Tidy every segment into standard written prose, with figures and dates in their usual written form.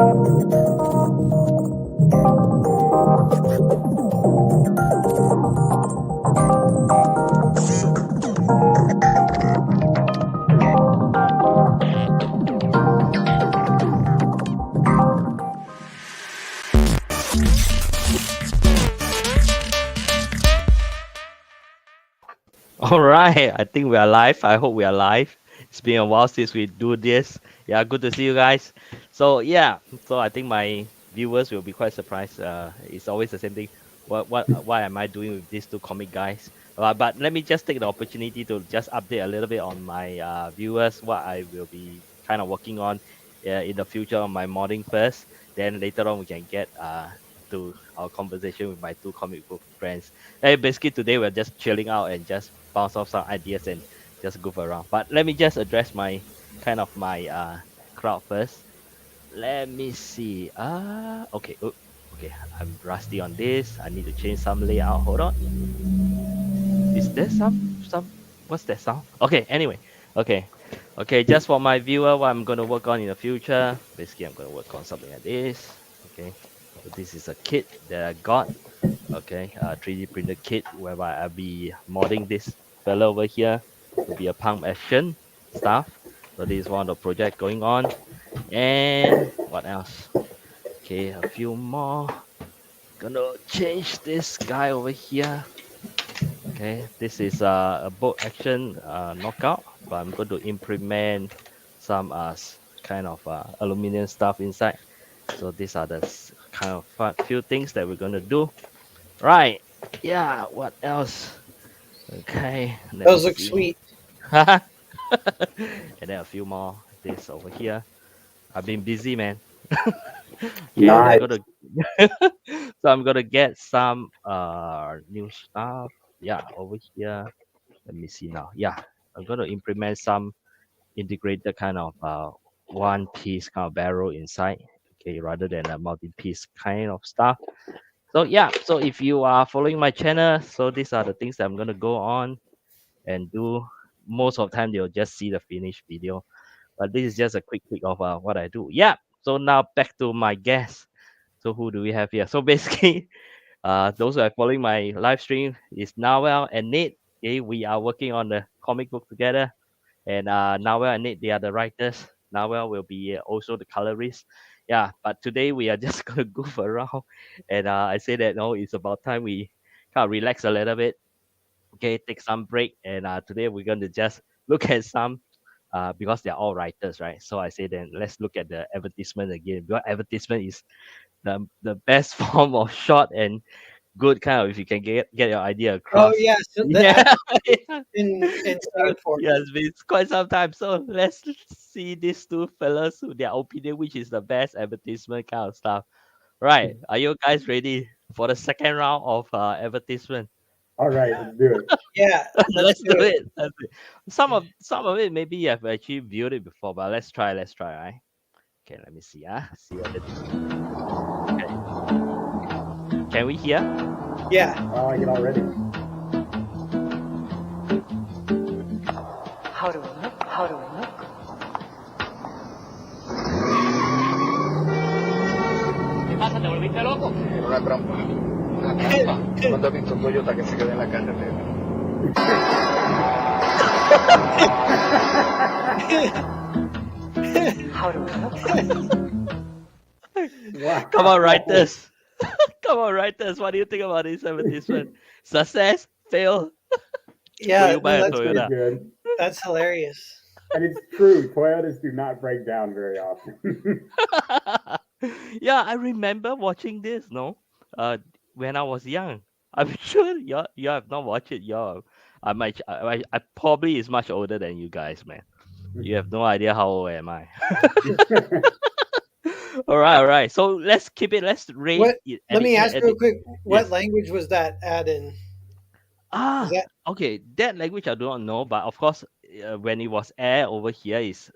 All right, I think we are live. I hope we are live. It's been a while since we do this. Yeah, good to see you guys. So yeah, so I think my viewers will be quite surprised. It's always the same thing. Why am I doing with these two comic guys? But let me just take the opportunity to just update a little bit on my viewers, what I will be kind of working on in the future on my modding first. Then later on we can get to our conversation with my two comic book friends. And basically today we're just chilling out and just bounce off some ideas and just goof around. But let me just address my my crowd first. Let me see. Okay. Oh, okay. I'm rusty on this. I need to change some layout. Hold on. Is there some? What's that sound? Okay. Anyway. Okay. Okay. Just for my viewer, what I'm gonna work on in the future. Basically, I'm gonna work on something like this. Okay. So this is a kit that I got. Okay. 3D printed kit whereby I'll be modding this fellow over here to be a pump action stuff. So this is one of the project going on. And what else? Okay, a few more. Gonna change this guy over here. Okay, this is a boat action knockout, but I'm going to implement some kind of aluminum stuff inside. So these are the kind of few things that we're gonna do. Right. Yeah. What else? Okay. Let me Those look see. sweet. And then a few more. This over here. I've been busy, man. Okay, I'm Nice. gonna so I'm gonna get some new stuff. Yeah, over here. Let me see now. Yeah, I'm gonna implement some integrated kind of one piece kind of barrel inside. Okay, rather than a multi-piece kind of stuff. So yeah, so if you are following my channel, so these are the things that I'm gonna go on and do. Most of the time you'll just see the finished video. But this is just a quick of what I do. Yeah. So now back to my guest. So who do we have here? So basically, those who are following my live stream is Narwhal and Nate. Okay, we are working on the comic book together, and Narwhal and Nate, they are the writers. Narwhal will be also the colorist. Yeah, but today we are just gonna goof around, and I say that no, it's about time we kind of relax a little bit. Okay, take some break, and today we're going to just look at some because they're all writers, right? So I say then let's look at the advertisement again. Because advertisement is the best form of short and good kind of if you can get your idea Oh across. yeah, so the Yeah, in Singapore. yeah, it's been quite some time. So let's see these two fellas who their opinion, which is the best advertisement kind of stuff. Right? Are you guys ready for the second round of advertisement? All right, let's do it. Yeah, let's Let's do do it. it. Let's do it. Some of it maybe you have actually viewed it before, but let's try. Let's try, right? Okay, let me see. See whether this. Okay. Can we hear? Yeah. Oh, I get all ready. How do we look? How do we look? ¿Qué pasa? ¿Te volviste loco? Era una trampa. Una trampa. Cuando has visto un Toyota que se queda en la carretera. How do we look? Wow. Come on, writers. Come on, writers. What do you think about this advertisement? Success? Fail? Yeah, Will you buy a that's, Toyota? Pretty good. that's hilarious. And it's true. Toyotas do not break down very often. Yeah, I remember watching this. No, when I was young. I'm sure you have not watched it. I probably is much older than you guys, man. You have no idea how old am I. All right. So let's keep it. Let's rate What? it. Let me ask real quick. What Yes. language was that ad in? Is that Okay. That language I do not know, but of course, when it was aired over here is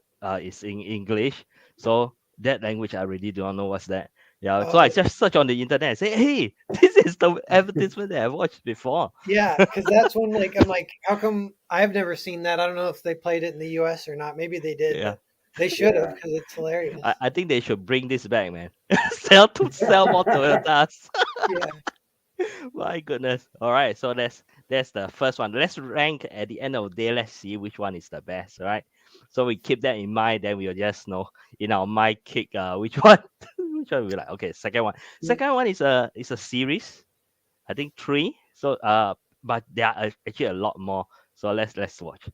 in English. So that language I really do not know what's that. Yeah. So I oh just search on the internet and say, hey, this is the advertisement that I watched before. yeah, because that's one like I'm like, how come I've never seen that? I don't know if they played it in the US or not. Maybe they did. Yeah. They should have because it's hilarious. I think they should bring this back, man. sell more Toyotas. Yeah. My goodness. All right, so that's the first one. Let's rank at the end of the day. Let's see which one is the best. All right. So we keep that in mind. Then we'll just know in our mind kick which one which one we like. Okay, second one. Second one is a series. I think 3. So but there are actually a lot more. So let's watch.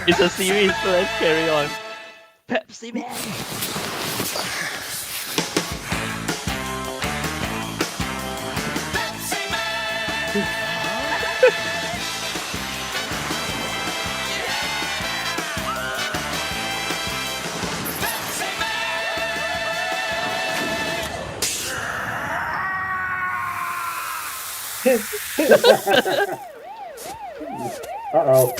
It's a series, so let's carry on. Pepsi Man. Uh-oh.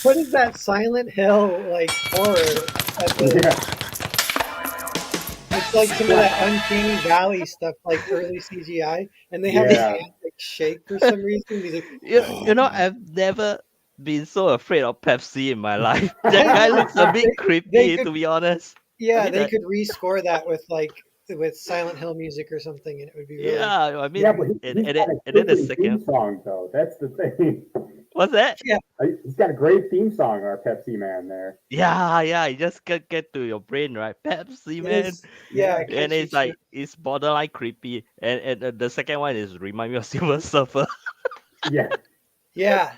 What is that Silent Hill like horror? Yeah. It's like some of that Uncanny Valley stuff, like early CGI, and they have his Yeah. hand like shake for some reason. He's like, You know, I've never been so afraid of Pepsi in my life. That guy looks a bit creepy, could- to be honest. yeah, I mean, they could rescore that with Silent Hill music or something, and it would be really. Yeah, I mean, Yeah, but and he's got a then the great theme second, song, though. That's the thing. what's that? He's got a great theme song, our Pepsi Man there. Yeah, you just get to your brain, right? Pepsi Man, It's- yeah, and catchy it's like shit. it's borderline creepy, and the second one is remind me of Silver Surfer. Yeah. Yeah,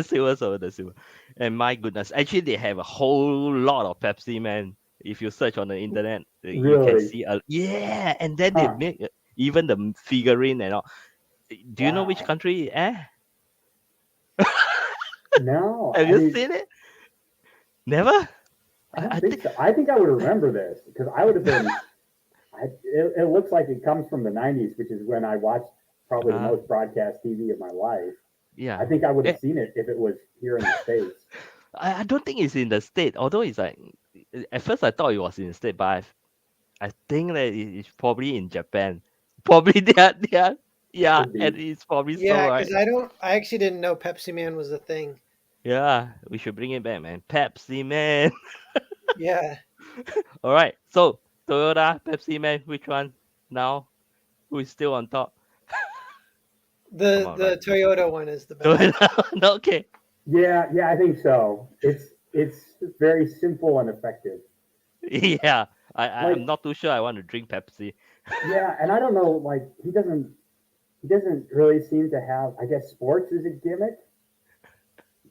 Silver Surfer, the Silver, and my goodness, actually they have a whole lot of Pepsi Man. If you search on the internet, you can Really? see and then they Huh. make even the figurine and all. Do you know which Wow. country? No. Have I you mean, seen it? Never. I don't I think think so. I think I would remember this because I would have been. It looks like it comes from the 90s, which is when I watched probably the most broadcast TV of my life. yeah. I think I would have seen it if it was here in the States. I don't think it's in the state. Although it's like at first I thought it was in the state, but I think that it's probably in Japan. Probably they are yeah, Could be. and it's probably so yeah. right. Because I actually didn't know Pepsi Man was a thing. Yeah, we should bring it back, man. Pepsi Man. Yeah, All right. So Toyota, Pepsi Man, which one now? Who is still on top? the Come on, the right. Toyota one is the best. Toyota. Okay. Yeah, I think so. It's very simple and effective. Yeah. I'm Like- not too sure I want to drink Pepsi. Yeah, and I don't know, like he doesn't really seem to have. I guess sports is a gimmick,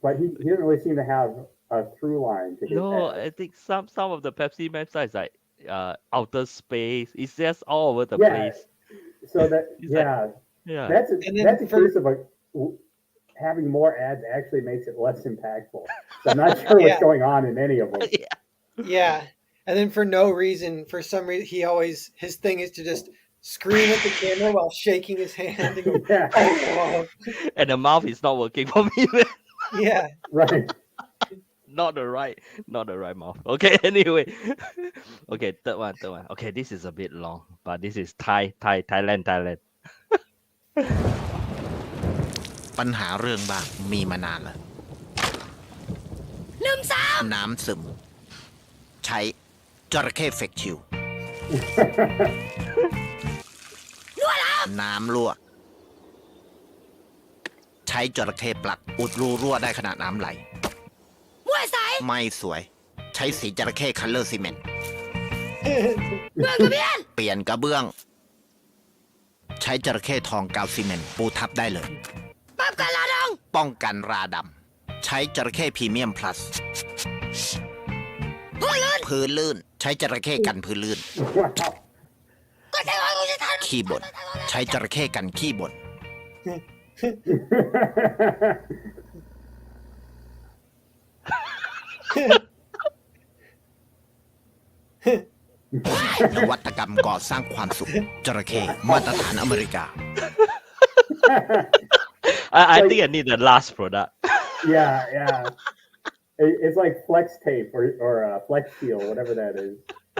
but he doesn't really seem to have a through line to his No, head. I think some of the Pepsi websites like outer space. It's just all over the Yeah. place. So that It's like- yeah, Yeah. that's And then that's a for- case of having more ads actually makes it less impactful. So I'm not sure Yeah. what's going on in any of them. Yeah, and then for no reason, for some reason, his thing is to just scream at the camera while shaking his hand. And go, Yeah, oh, And the mouth is not working for me. Man. yeah. right. Not the right mouth. Okay, anyway. Okay, third one. Okay, this is a bit long, but this is Thailand. ปัญหาเรื่องบ้างมีมานานแล้วน้ำซึม ใช้จระเข้เฟกชิว น้ำรั่ว ใช้จระเข้ปลักอุดรูรั่วได้ขนาดน้ำไหล ไม่สวย ใช้สีจระเข้คัลเลอร์ซีเมนต์เปลี่ยนกระเบื้อง ใช้ ช้จระเข้ทองกาวซีเมนต์ปูทับได้เลยป้องกันราดำป้องกันราดำใช้จระเข้พรีเมียมพลัสพื้นลื่นใช้จระเข้กันพื้นลื่นขี้บ่นใช้จระเข้กันขี้บ่นนวัตกรรมก่อสร้างความสุขจระเข้มาตรฐานอเมริกา I think I need the last product. Yeah. It's like flex tape or flex seal, whatever that is.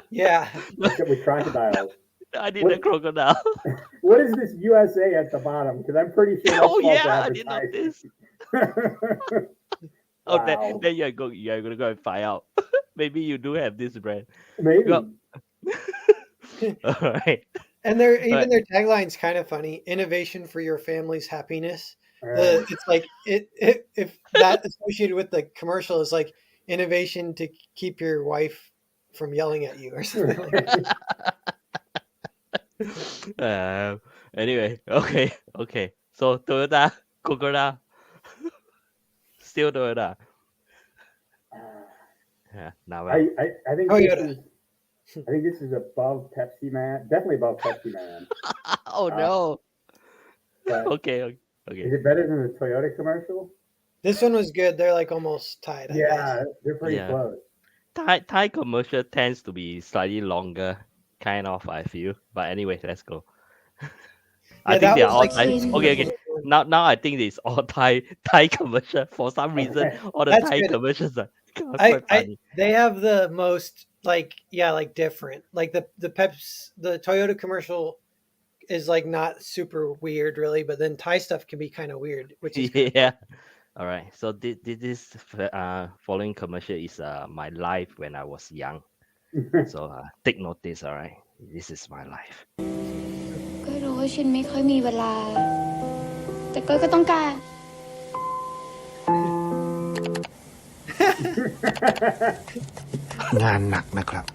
Yeah. Except with crocodiles. I need a crocodile. What is this USA at the bottom? Because I'm pretty sure that's Oh false yeah, I did not advertising. this. Oh, Wow. then you're gonna go and find out. Maybe you do have this brand. Maybe. Well, all right. And even their tagline's kind of funny. Innovation for your family's happiness. It's like if that associated with the commercial is like innovation to keep your wife from yelling at you or something like that. Anyway, okay. So Toyota, crocodile, still Toyota. Yeah, now I think Toyota. I think this is above Pepsi Man. Definitely above Pepsi Man. Oh no. But Okay. is it better than the Toyota commercial? This one was good. They're like almost tied. I guess. Yeah, they're pretty Yeah. close. Thai commercial tends to be slightly longer, kind of. I feel. But anyway, let's go. I Yeah, think that they are was all like Thai. season Okay. one. Now I think it's all Thai commercial. For some reason, all the That's Thai good. commercials are quite funny. They have the most like different. Like the Toyota commercial is like not super weird really, but then Thai stuff can be kind of weird, which is Yeah. All right. So this following commercial is my life when I was young. So take notice. All right. This is my life. ก็รู้ว่าฉันไม่ค่อยมีเวลา แต่ก็ต้องการ งานหนักนะครับ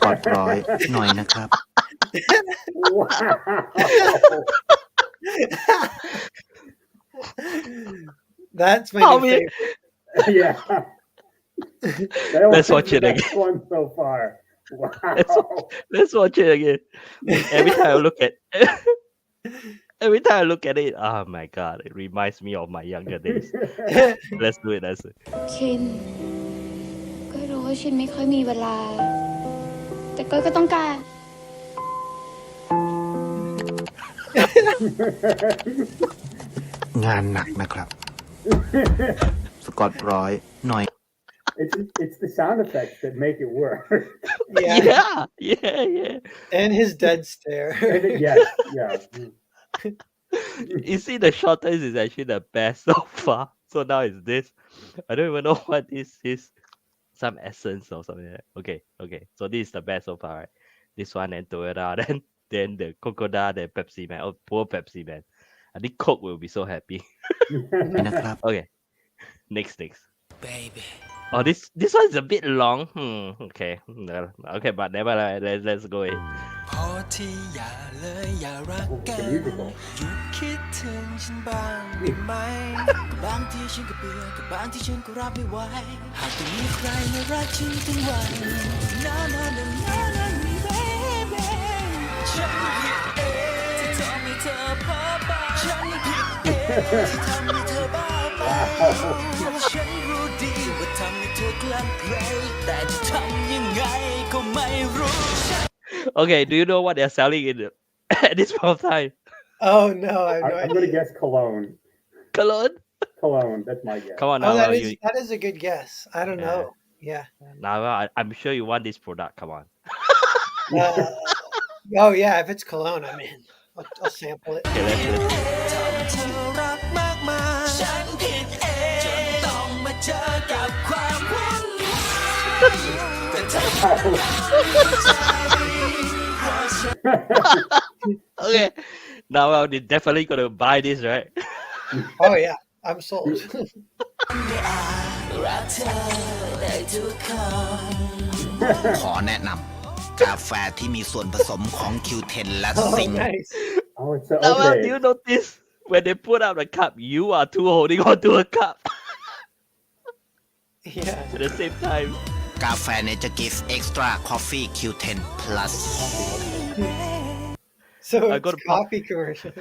กอดร้อยหน่อยนะครับ that's my Oh, new man. favorite. Yeah. Let's watch it That's again. one so far. Wow. Let's watch it again. Every time I look at it, oh my god, it reminds me of my younger days. Let's do it. ชิน ก็รู้ว่าชินไม่ค่อยมีเวลา แต่ก็ต้องการ งานหนักนะครับ สกอตร้อยหน่อย It's the sound effects that make it work. Yeah. And his dead stare. Yes, yeah. You see, the shortest is actually the best so far. So now it's this. I don't even know what this is. Some essence or something like that. Okay. So this is the best so far, right? This one and Toyota, then the crocodile, then Pepsi Man. Oh, poor Pepsi Man. I think Coke will be so happy. นะครับ Okay. Next. Oh, this one is a bit long. Okay. Okay, but never mind. Let's go in. พอที่อย่าเลยอย่ารัก Oh, กั the น musical. หยุดคิดถึงฉันบ้างได้ไหม บางทีฉันก็เบื่อแต่บางทีฉันก็รับไม่ไหวหากต้องมีใครมารักฉันทั้งวัน No baby ฉันผิดเองที่ทำให้เธอเพ้อไปฉันผิดเองที่ทำให้เธอบ้าไปฉันรู้ดีว่าทำให้เธอกลั่นไกลแต่จะทำยังไงก็ไม่รู้ Okay, do you know what they're selling at this point of time? Oh no, I have no I'm going to idea. guess cologne. Cologne? Cologne, that's my guess. Come on Oh, now. that is a good guess. I don't know. Yeah. Now I'm sure you want this product. Come on. Oh yeah, if it's cologne, I'm in. I'll sample it. Okay, let's ทำเธอรักมากมายฉันผิดเองจนต้องมาเจอกับความวุ่นวายแต่เธอ Okay. Now they're definitely gonna buy this, right? Oh yeah, I'm sold. รักเธอได้ทุกคน ขอแนะนำ กาแฟที่มีส่วนผสมของ Q10 และ Oh, Zinc nice. Oh, it's so Narwhal, okay. do you notice when they put out the cup, you are two holding on to a cup Yeah. at the same time. กาแฟ Nature Gift Extra Coffee Q10 Plus So I it's got a coffee commercial.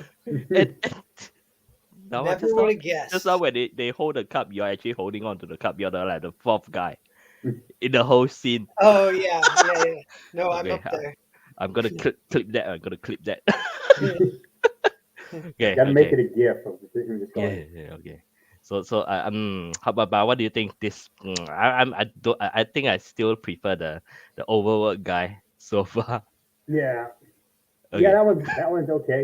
Now Never just would now, have guessed. just now when they hold the cup, you're actually holding on to the cup. You're like the fourth guy in the whole scene. Oh yeah. No, I'm Okay, up there. I'm gonna clip that. I'm gonna clip that. Okay. Gotta make Okay. it a gif of him just Yeah, going. yeah, okay. So how about what do you think this? I think I still prefer the overworked guy so far. Yeah, Okay. yeah, that one's okay.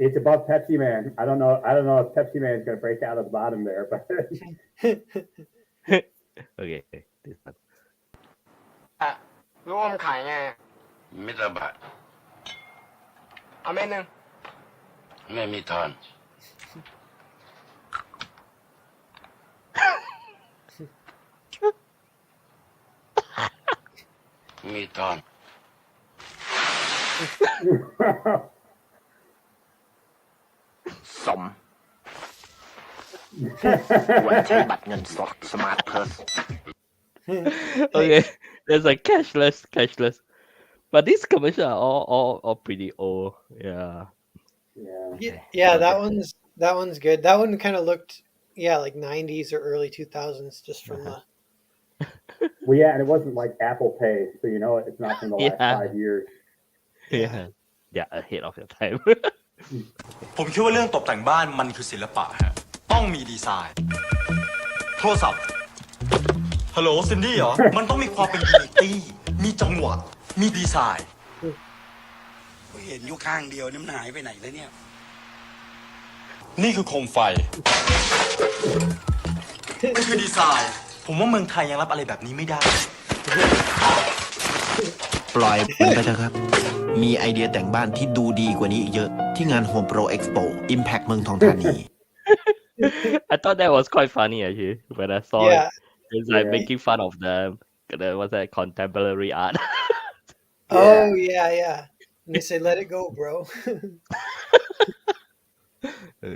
It's above Pepsi Man. I don't know if Pepsi Man is gonna break out of the bottom there, but Okay, this one. ลูกอมขายไงมิตรบาทเอาเม็ดนึงไม่มีทอนมีทอน สมควรใช้บัตรเงินสด Smart Purse Okay, there's like cashless. But these commercials are all pretty old. Yeah. Yeah, that one's good. That one kind of looked like 90s or early 2000s just from the well, yeah, and it wasn't like Apple Pay, so you know it's not from the last Yeah. 5 years. Yeah. Yeah, ahead of your time. ผมคิดว่าเรื่องตกแต่งบ้านมันคือศิลปะฮะต้องมีดีไซน์โทรศัพท์ฮัลโหลซินดี้เหรอ มันต้องมีความเป็นยูนิตี้มีจังหวะมีดีไซน์เห็นอยู่ข้างเดียวนี่มันหายไปไหนแล้วเนี่ยนี่คือโคมไฟนี่คือดีไซน์ผมว่าเมืองไทยยังรับอะไรแบบนี้ไม่ได้ ปล่อยมันไปเถอะครับ มีไอเดียแต่งบ้านที่ดูดีกว่านี้อีกเยอะ ที่งาน Home Pro Expo Impact เมืองทองธานี I thought that was quite funny actually when I saw Yeah. it. It's like Yeah. making fun of the what's that contemporary art. Oh yeah. And they say let it go, bro.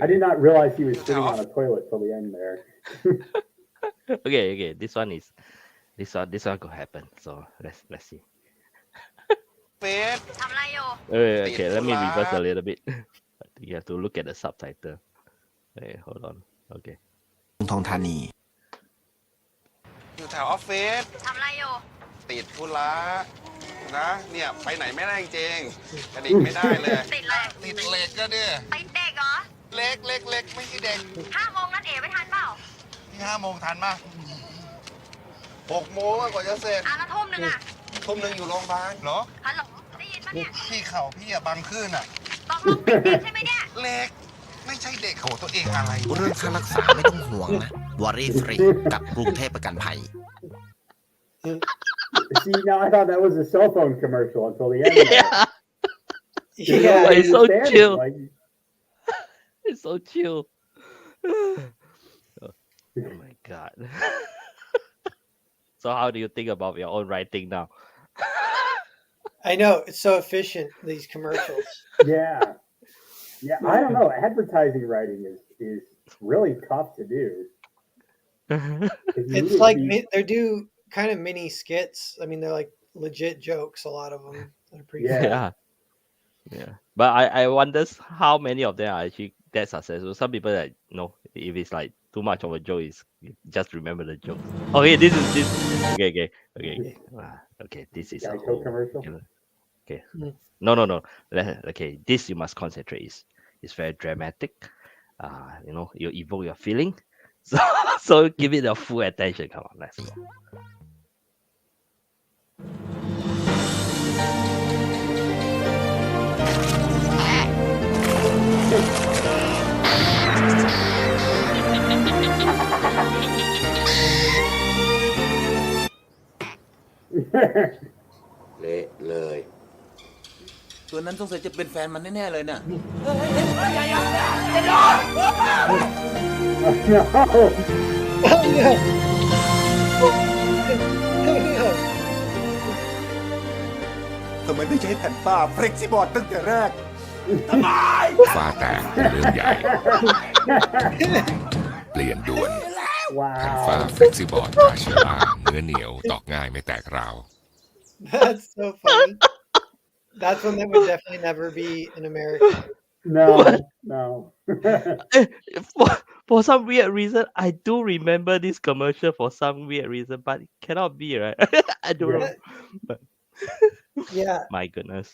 I did not realize he was sitting on a toilet till the end there. Okay. This one could happen. So let's see. เฟส ทำอะไรอยู่ Okay, let me reverse a little bit. You have to look at the subtitle. Hey, hold on. Okay. เมืองทองธานี อยู่แถวออฟฟิศ ทำอะไรอยู่ ติดธุระนะเนี่ยไปไหนไม่ได้จริงกระดิกไม่ได้เลย ติดอะไร ติดเหล็กก็เนี่ย ติดเด็กเหรอ เล็กไม่ใช่เด็ก 5 โมงนัดเอ๋ไม่ทันเปล่า นี่5 โมงทันป่ะ6 โมงกว่าจะเสร็จ แล้วทุ่มหนึ่งอะ ทุ่มหนึ่งอยู่โรงพยาบาลเหรอ ฮัลโหลได้ยินปะเนี่ย ที่เข่าพี่อะบางขึ้นอะ ตกลงติดเด็กใช่ไหมเนี่ย เล็กไม่ใช่เด็กโหตัวเองอะไร เรื่องค่ารักษาไม่ต้องห่วงนะวอรี่ฟรีกับกรุงเทพประกันภัย See, now I thought that was a cell phone commercial until the end. There. Yeah, You Yeah. know, It's so understand, chill. like, it's so chill. Oh my god. So how do you think about your own writing now? I know it's so efficient, these commercials. yeah, I don't know. Advertising writing is really tough to do. 'Cause you It's need to like be- they do kind of mini skits. I mean, they're like legit jokes. A lot of them. They're pretty. Yeah. Yeah. But I wonders how many of them are actually that successful. Some people that if it's like too much of a joke, is just remember the joke. Okay, this. Okay. Okay, this is a Geico whole. commercial. Okay. Mm. No. Okay, this you must concentrate. It's very dramatic. You evoke your feeling. So give it the full attention. Come on, let's go. 네, เละเลย ตัวนั้นสงสัยจะเป็นแฟนมันแน่ๆเลยน่ะ no. ทำไมไม่ใช้แผ่นป้าเฟล็กซี่บอร์ดตั้งแต่แรก ฟ้าแตกเป็นเรื่องใหญ่ เปลี่ยนด่วน ว้า แผ่น ว ฟ้าเฟล็กซี่บอร์ดราเชล่าเนื้อเหนียวตอกง่ายไม่แตกราว That's so funny. That's one that would definitely never be in America. No. For some weird reason, I do remember this commercial for some weird reason, but it cannot be, right? I don't know. But Yeah. my goodness.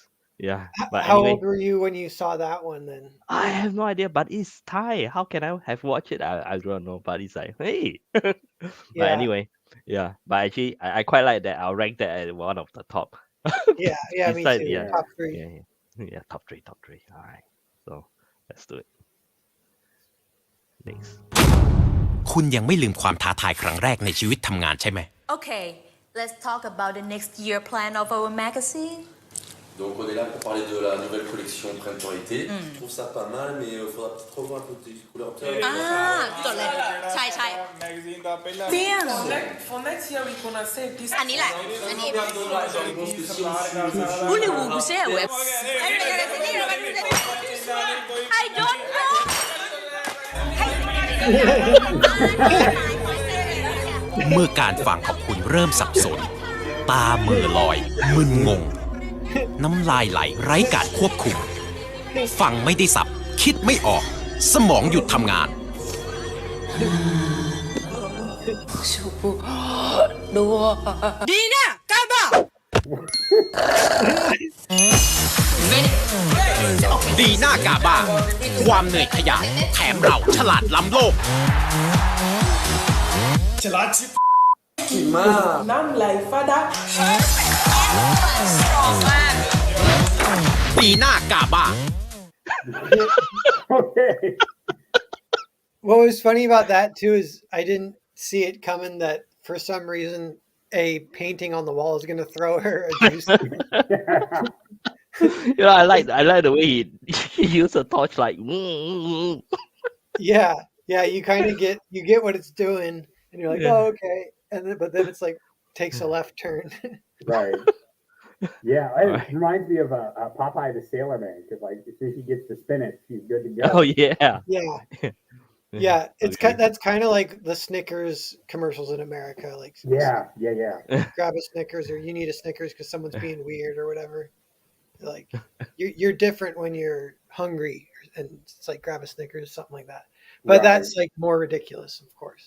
Yeah. But How anyway, old were you when you saw that one then? I have no idea, but it's Thai. How can I have watched it? I don't know, but it's like, hey. But Yeah. anyway, yeah. But actually, I quite like that. I'll rank that as one of the top. Yeah, me Besides, too. yeah, Top 3. yeah, top three. All right. So let's do it. Next. คุณยังไม่ลืมความท้าทายครั้งแรกในชีวิตทำงานใช่ไหม Okay, let's talk about the next year plan of our magazine. Donc on est là pour parler de la nouvelle collection printemps-été. Je trouve ça pas mal, mais il faudra peut-être revoir un peu des couleurs. จดเลยใช่ For next year we gonna say this อันนี้แหละ อันนี้ Je pense que si on Voulez-vous pousser à web? I don't know. เมื่อการฟังของคุณเริ่มสับสน ตาเหม่อลอย มึนงง น้ำลายไหลไร้การควบคุม ฟังไม่ได้สับ คิดไม่ออก สมองหยุดทำงาน ดีนะกาบ้า ดีหน้ากาบ้า ความเหนื่อยขยะแถมเราฉลาดล้ำโลก ฉลาดชิบมากน้ำไหลฟ้าดัก ดีหน้ากาบ้า Okay. What was funny about that too is I didn't see it coming that for some reason a painting on the wall is going to throw her a juice. I like the way he used a torchlight. Yeah, you kind of get what it's doing, and you're like, Yeah. oh, okay, but then it's like takes a left turn. Right. Yeah, it reminds me of a Popeye the Sailor Man, because like as soon as she gets to spin it, she's good to go. Oh yeah. Yeah, it's that's kind of like the Snickers commercials in America. Like, Yeah. grab a Snickers, or you need a Snickers because someone's being weird or whatever. Like, you're different when you're hungry, and it's like grab a Snickers, something like that. But that's like more ridiculous, of course.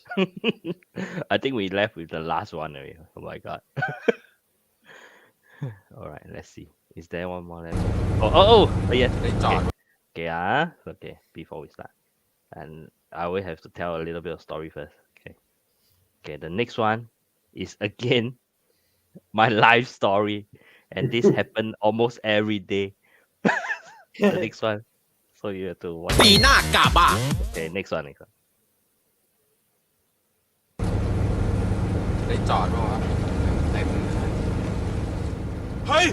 I think we left with the last one already. Oh my god. All right, let's see. Is there one more left? Oh yes. Okay. Okay. Before we start, and I will have to tell a little bit of story first. Okay. The next one is again my life story, and this happened almost every day. The next one, so you have to watch. ดีหน้ากาบ้า Okay, next one. ได้จอดป่ะวะเต็ม เฮ้ย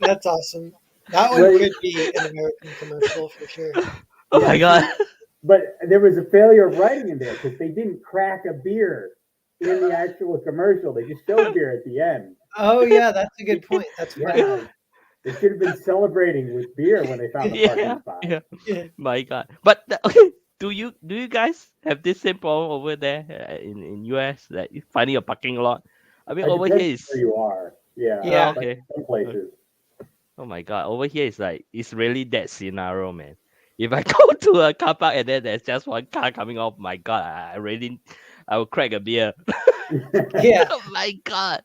That's awesome. That one could be an American commercial for sure. Oh my god. But there was a failure of writing in there because they didn't crack a beer in the actual commercial. They just showed beer at the end. Oh yeah, that's a good point. That's funny. Yeah. They should have been celebrating with beer when they found the parking spot. Yeah. My god. But okay, do you guys have this same problem over there in US that you finding a parking lot? I mean, It over depends here is where you are. Yeah. Yeah. Like Okay. some places. Oh my god, over here is like it's really that scenario, man. If I go to a car park and then there's just one car coming off, my god, I will crack a beer. Yeah. Oh my god.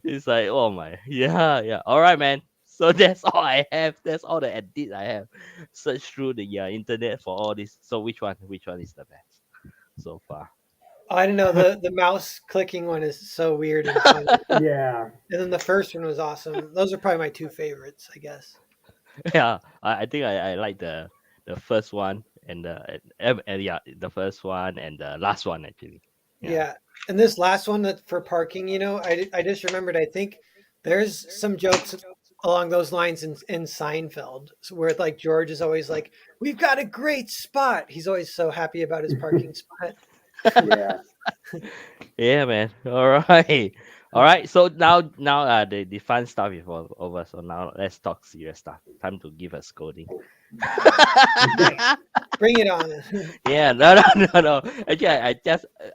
It's like, oh my, yeah. All right, man. So that's all I have. That's all the edits I have. Search through the internet for all this. So which one is the best so far? I don't know. The mouse clicking one is so weird and funny. Yeah. And then the first one was awesome. Those are probably my two favorites, I guess. Yeah, I think I like the the first one and the first one and the last one actually. Yeah. And this last one that for parking, I just remembered, I think there's some jokes along those lines in Seinfeld, where like George is always like, "We've got a great spot." He's always so happy about his parking spot. Yeah. Yeah, man. All right. All right. So now the fun stuff is over. So now let's talk serious stuff. Time to give a scolding. Bring it on. Yeah, no. Actually,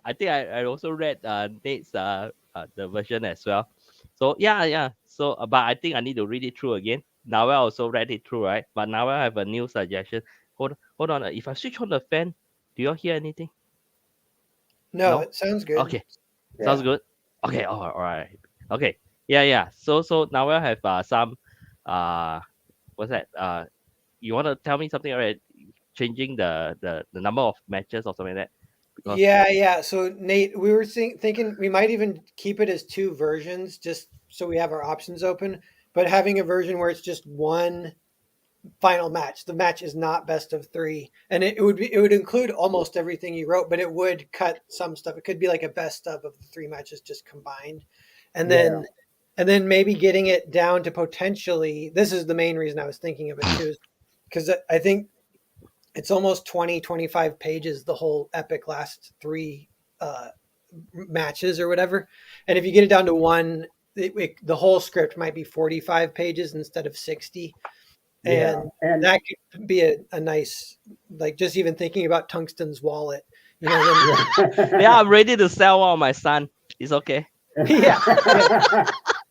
I think I also read Nate's the version as well. So yeah. So but I think I need to read it through again. Now I also read it through, right? But now I have a new suggestion. Hold on. If I switch on the fan, do you all hear anything? No, No? it sounds good. Okay. Sounds good. Okay. All right. Okay. Yeah. So now I have some what's that? You want to tell me something about changing the number of matches or something like that? Because Yeah. So Nate, we were thinking we might even keep it as two versions, just so we have our options open. But having a version where it's just one final match. The match is not best of three, and it would include almost everything you wrote, but it would cut some stuff. It could be like a best of the three matches just combined, and then maybe getting it down to potentially. This is the main reason I was thinking of it too, because I think it's almost 25 pages, the whole epic last three matches or whatever, and if you get it down to one, the whole script might be 45 pages instead of 60. And that could be a nice, like, just even thinking about Tungsten's wallet, yeah, I'm ready to sell one of my son. It's okay. Yeah.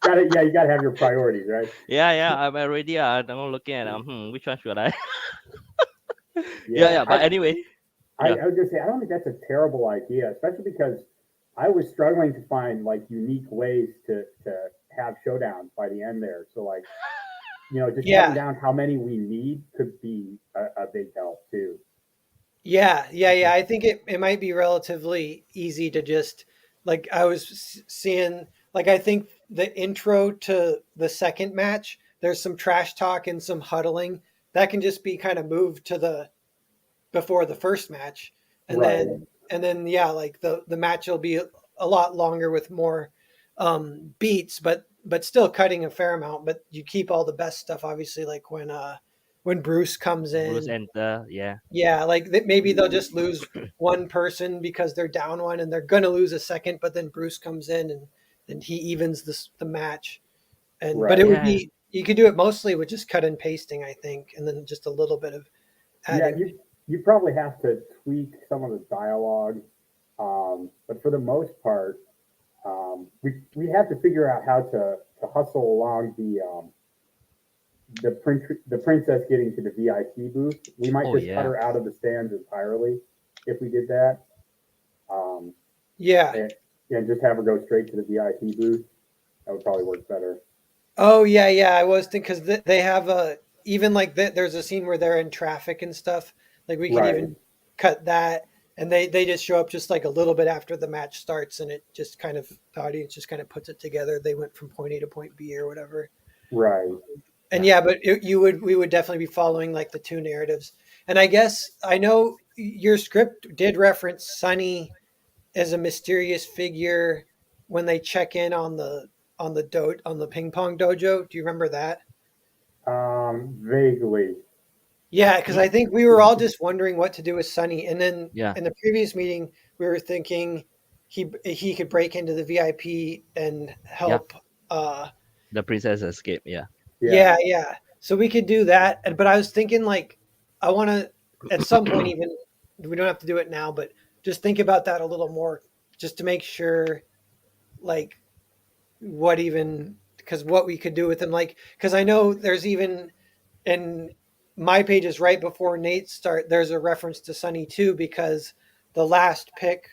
You gotta have your priorities, right? Yeah. I'm already I'm looking at which one should I? yeah. But anyway, I was gonna say I don't think that's a terrible idea, especially because I was struggling to find like unique ways to have showdowns by the end there. So like, just cutting down how many we need could be a big help too. Yeah. I think it might be relatively easy to just, like, I was seeing, like, I think the intro to the second match, there's some trash talk and some huddling that can just be kind of moved to before the first match. And then like the match will be a lot longer with more beats, but still cutting a fair amount. But you keep all the best stuff, obviously, like when Bruce comes in. Bruce enter, yeah. Yeah, like maybe they'll just lose one person because they're down one, and they're gonna lose a second. But then Bruce comes in and he evens the match. But it would be, you could do it mostly with just cut and pasting, I think, and then just a little bit of adding. Yeah, you probably have to tweak some of the dialogue, but for the most part, we have to figure out how to hustle along the princess getting to the VIP booth. We might cut her out of the stands entirely if we did that. And just have her go straight to the VIP booth. That would probably work better. Oh yeah. I was thinking, because they have even like there's a scene where they're in traffic and stuff. Like we can even cut that, and they just show up just like a little bit after the match starts, and it just kind of, the audience just kind of puts it together. They went from point A to point B or whatever. Right. And but we would definitely be following like the two narratives. And I guess I know your script did reference Sunny as a mysterious figure when they check in on the ping pong dojo. Do you remember that? Vaguely. Yeah, because I think we were all just wondering what to do with Sunny, and then Yeah. in the previous meeting we were thinking he could break into the VIP and help the princess escape. Yeah. So we could do that, but I was thinking, like, I want to at some point, even we don't have to do it now, but just think about that a little more, just to make sure, like, what we could do with him, like, because I know there's even in my pages right before Nate start, there's a reference to Sunny too, because the last pick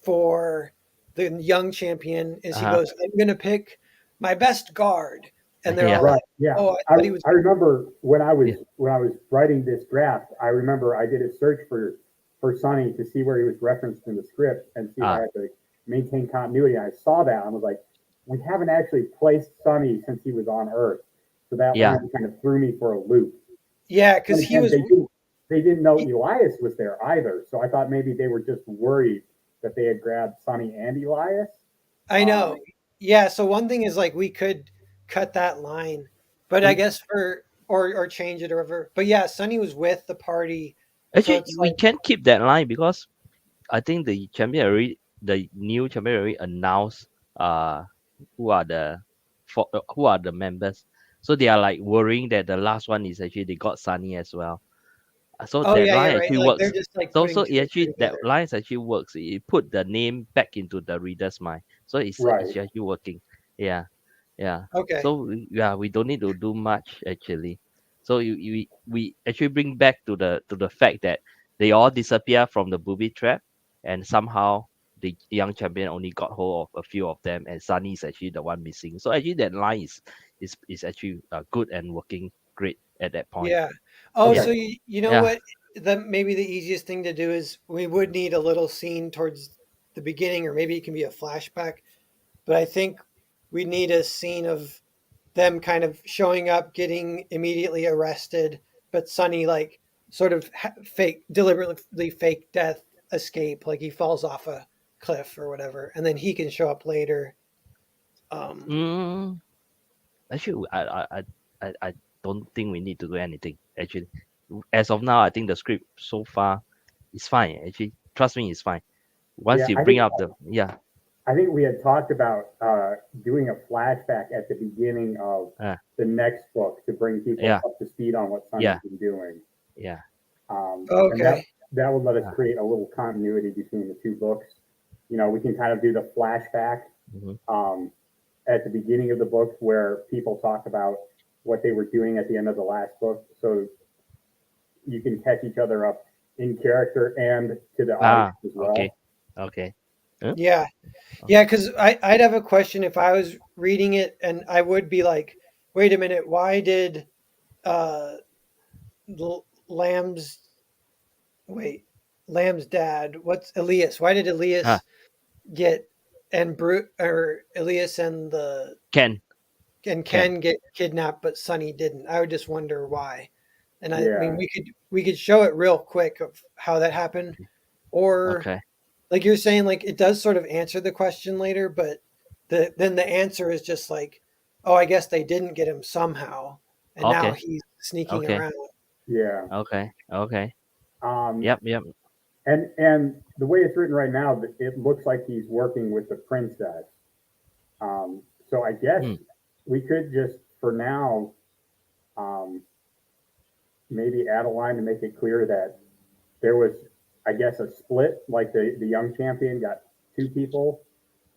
for the young champion is he goes, "I'm going to pick my best guard." And they're all like, "Oh, I remember when I was writing this draft, I remember I did a search for Sunny to see where he was referenced in the script and see if I had to maintain continuity. And I saw that and I was like, we haven't actually placed Sunny since he was on Earth. So that one kind of threw me for a loop. Yeah, because they didn't know Elias was there either. So I thought maybe they were just worried that they had grabbed Sonny and Elias. I know. Yeah. So one thing is like we could cut that line, but I guess or change it or whatever. But yeah, Sonny was with the party. Actually, it's we like, can keep that line because I think the new champion already announced who are the who are the members. So they are like worrying that the last one is actually they got Sunny as well. So oh that yeah, line you're right. actually Like they're works. just like So putting two it and two actually that together. lines actually works. It put the name back into the reader's mind. So it's actually working. Yeah. Yeah. Okay. So yeah, we don't need to do much actually. So we actually bring back to the fact that they all disappear from the booby trap, and somehow the young champion only got hold of a few of them, and Sunny is actually the one missing. So actually that line is actually good and working great at that point. Yeah. Oh, Yeah. so you know Yeah. what? Maybe the easiest thing to do is we would need a little scene towards the beginning, or maybe it can be a flashback. But I think we need a scene of them kind of showing up, getting immediately arrested, but Sonny like sort of deliberately fake death escape, like he falls off a cliff or whatever, and then he can show up later. Mm, actually, I don't think we need to do anything. Actually, as of now, I think the script so far is fine. Actually, trust me, it's fine. Once you bring up the I think we had talked about doing a flashback at the beginning of the next book to bring people up to speed on what Sonny's been doing. Yeah. Okay. And that would let us create a little continuity between the two books. You know, we can kind of do the flashback at the beginning of the book where people talk about what they were doing at the end of the last book. So you can catch each other up in character and to the audience as well. Okay. Huh? Yeah, because I'd have a question if I was reading it, and I would be like, wait a minute, why did Lamb's dad, what's Elias? Why did Elias get Elias and Ken get kidnapped, but Sonny didn't? I would just wonder why. And I mean, we could show it real quick of how that happened, or like you're saying, like it does sort of answer the question later, but then the answer is just like, oh, I guess they didn't get him somehow, and now he's sneaking around. Yeah. Okay. Yep. And the way it's written right now, it looks like he's working with the princess. So I guess we could just, for now, maybe add a line to make it clear that there was, I guess, a split. Like the young champion got 2 people,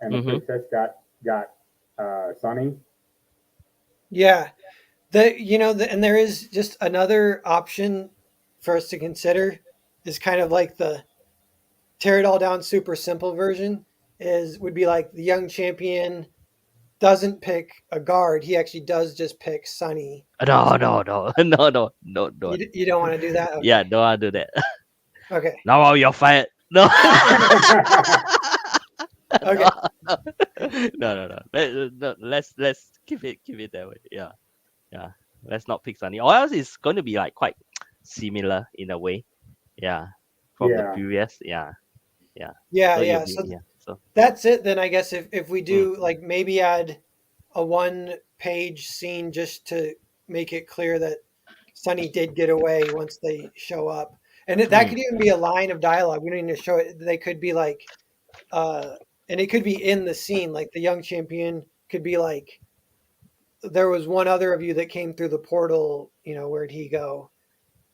and the princess got Sonny. Yeah, and there is just another option for us to consider. Is kind of like the tear it all down super simple version. Would be like the young champion doesn't pick a guard. He actually does just pick Sonny. No. You don't want to do that? Okay. Yeah, don't want to do that. Okay. Now you're fired. No. Okay. No. Let's keep it that way. Yeah. Let's not pick Sonny, or else it's going to be like quite similar in a way. Yeah. From the previous. Yeah. So that's it. Then I guess if we do like maybe add a 1-page scene just to make it clear that Sonny did get away once they show up. And that could even be a line of dialogue. We don't need to show it. They could be like, and it could be in the scene. Like the young champion could be like, there was one other of you that came through the portal. Where'd he go?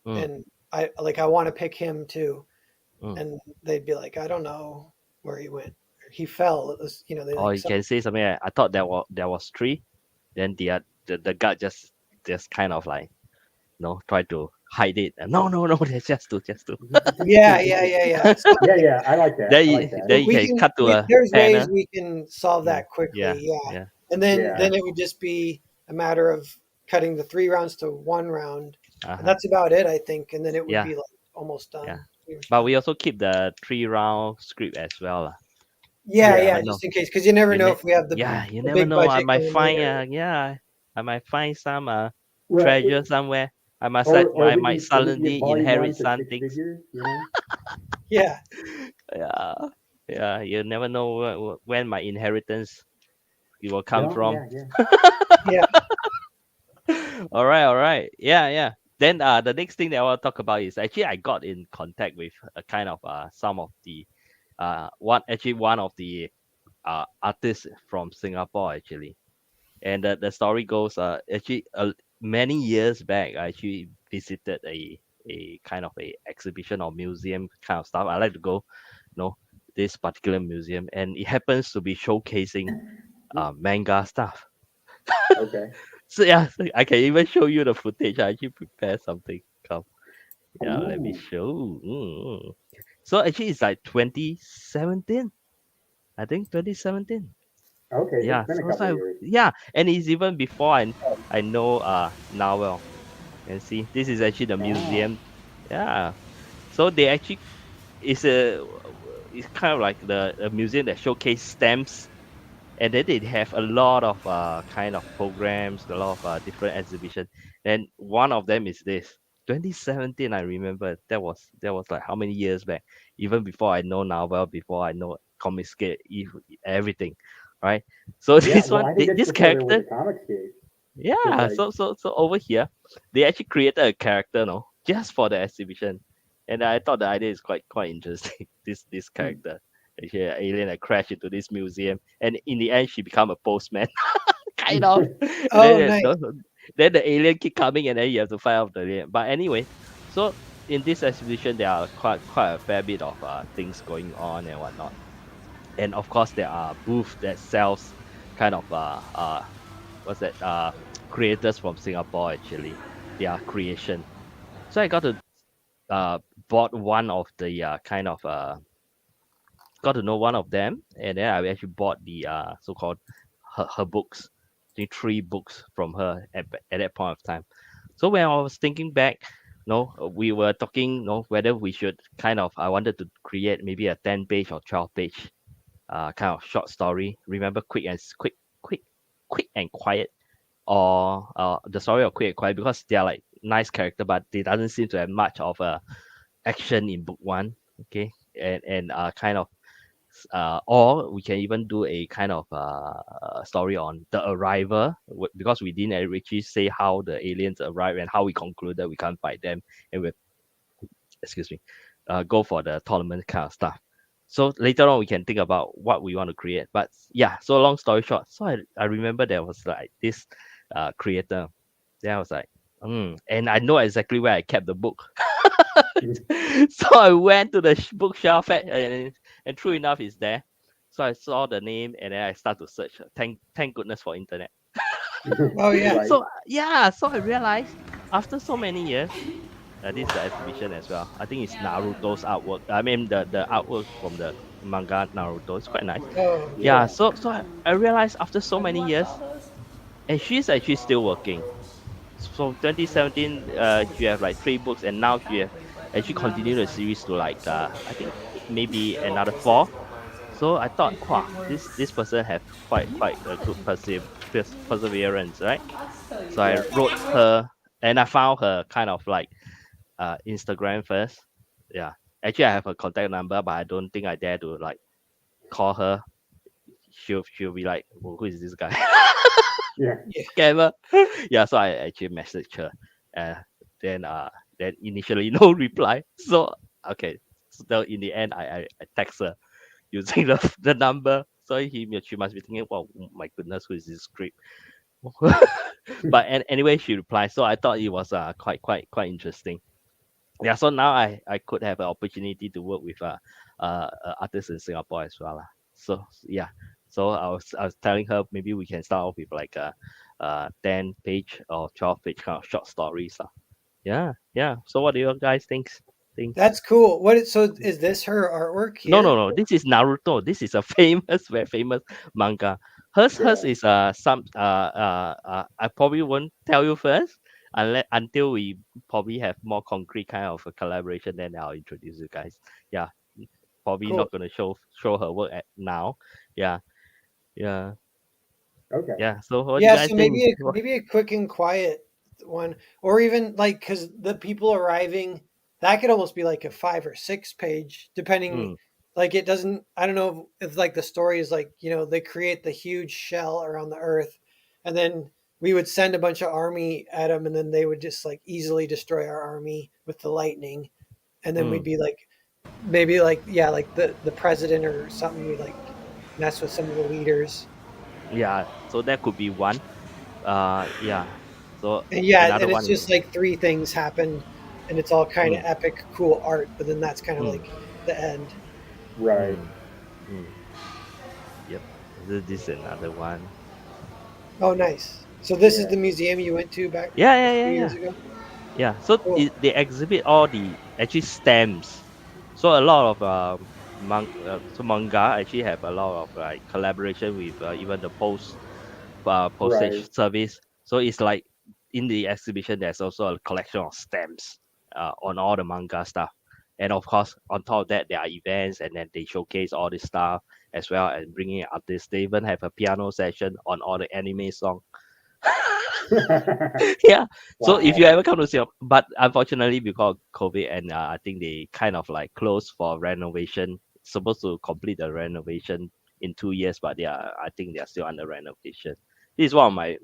And I want to pick him too. And they'd be like, I don't know where he went. He fell. It was, you can say something like, I thought there was 3. Then the guard just kind of like, try to hide it. No, there's just 2. Yeah. So, yeah. I like that. Then you can cut to there's ways we can solve that quickly. Yeah. And then it would just be a matter of cutting the 3 rounds to 1 round. And that's about it, I think. And then it would be like almost done. Yeah. But we also keep the 3-round script as well. Yeah, just in case, because you never know if we have the you never know. I might find I might find some treasure somewhere. I might Or I might would it be a suddenly volume one inherit for six something. figures? You know? Yeah. Yeah, yeah. You never know when my inheritance it will come No, from. yeah. Yeah. All right. Yeah, yeah. Then the next thing that I want to talk about is actually I got in contact with a kind of some of the one of the artists from Singapore actually. And the story goes actually many years back I actually visited a kind of a exhibition or museum kind of stuff. I like to go, this particular museum, and it happens to be showcasing manga stuff. Okay. So yeah, so I can even show you the footage. I actually prepared something. Come, yeah, let me Ooh. show. So actually, it's like 2017. I think 2017. Okay, so Yeah. it's been a So couple of years. yeah, and it's even before I know Narwhal. And see, this is actually the Ah, museum. Yeah. So they actually it's a it's kind of like a museum that showcase stamps, and then they have a lot of kind of programs, a lot of different exhibition. And one of them is this 2017. I remember that was like how many years back, even before I know Novel, before I know Comicscape, everything, right? So yeah. this Well, one I think it's this before there was character, a comic skate. Because yeah. like, So over here they actually created a character, no, just for the exhibition. And I thought the idea is quite interesting. This character, actually an alien that crashed into this museum, and in the end she become a postman. Kind of. And Oh, then nice. then the alien keep coming, and then you have to fight off the alien. But anyway, so in this exhibition there are quite a fair bit of things going on and whatnot. And of course there are booths that sells kind of what's that creators from Singapore, actually their creation. So I got to uh bought one of the kind of got to know one of them, and then I actually bought the so-called her books. I think 3 books from her at that point of time. So when I was thinking back, we were talking, whether we should kind of, I wanted to create maybe a 10-page or 12-page kind of short story. Remember quick and quiet, or the story of quick and quiet, because they are like nice character, but they doesn't seem to have much of a action in book one. Okay, and kind of or we can even do a kind of story on the arrival, because we didn't actually say how the aliens arrived and how we concluded we can't fight them, and we, excuse me, go for the tournament kind of stuff. So later on we can think about what we want to create. But yeah, so long story short, so I remember there was like this creator. Then I was like, and I know exactly where I kept the book. So I went to the bookshelf, and true enough, it's there. So I saw the name, and then I start to search. Thank goodness for internet. Oh, yeah. right. So yeah, so I realized after so many years, this is the exhibition as well. I think it's Naruto's artwork. I mean the artwork from the manga Naruto. It's quite nice. Oh, Yeah. cool. So I realized after so many years, and she's actually still working. So 2017, she have like 3 books, and now she have actually continued the series to like I think maybe another 4. So I thought, wow, this person have quite a good perseverance, right? So I wrote her, and I found her kind of like Instagram first. Yeah, actually I have her contact number, but I don't think I dare to like call her. She'll be like, "Who is this guy?" Yeah. Scammer. Yeah, so I actually messaged her. Uh, then then initially no reply. So okay. So in the end I text her using the number. So she must be thinking, "Wow, my goodness, who is this creep?" But anyway, she replied. So I thought it was quite interesting. Yeah, so now I could have an opportunity to work with artists in Singapore as well lah. So yeah, so I was telling her maybe we can start off with like a 10-page or 12-page kind of short stories lah. Yeah, yeah. So what do you guys think? That's cool. So is this her artwork No, no, here? no. This is Naruto. This is a famous, very famous manga. Hers Yeah. is I probably won't tell you first until we probably have more concrete kind of a collaboration. Then I'll introduce you guys. Yeah, probably Cool. not gonna show her work at now. Yeah, yeah, Okay. yeah. So what do you Yeah, guys so think? maybe a quick and quiet one, or even like because the people arriving, that could almost be like a 5 or 6 page, depending. Like it doesn't. I don't know if like the story is like they create the huge shell around the Earth, and then we would send a bunch of army at them, and then they would just like easily destroy our army with the lightning, and then we'd be like maybe like like the president or something would like mess with some of the leaders. Yeah, so that could be one. Yeah. So And another and it's one. just like 3 things happen, and it's all kind of epic, cool art. But then that's kind of like the end. Right. Yep. This is another one. Oh, nice. So this is the museum you went to back a few years ago? Yeah. So Cool. they exhibit all the actually stamps. So a lot of manga actually have a lot of like collaboration with even the postage service. So it's like in the exhibition there's also a collection of stamps on all the manga stuff. And of course, on top of that, there are events, and then they showcase all this stuff as well as bringing in artists. They even have a piano session on all the anime song. Yeah. So if you ever come to Singapore, but unfortunately because of COVID, and I think they kind of like closed for renovation. Supposed to complete the renovation in 2 years, but I think they are still under renovation. This is one of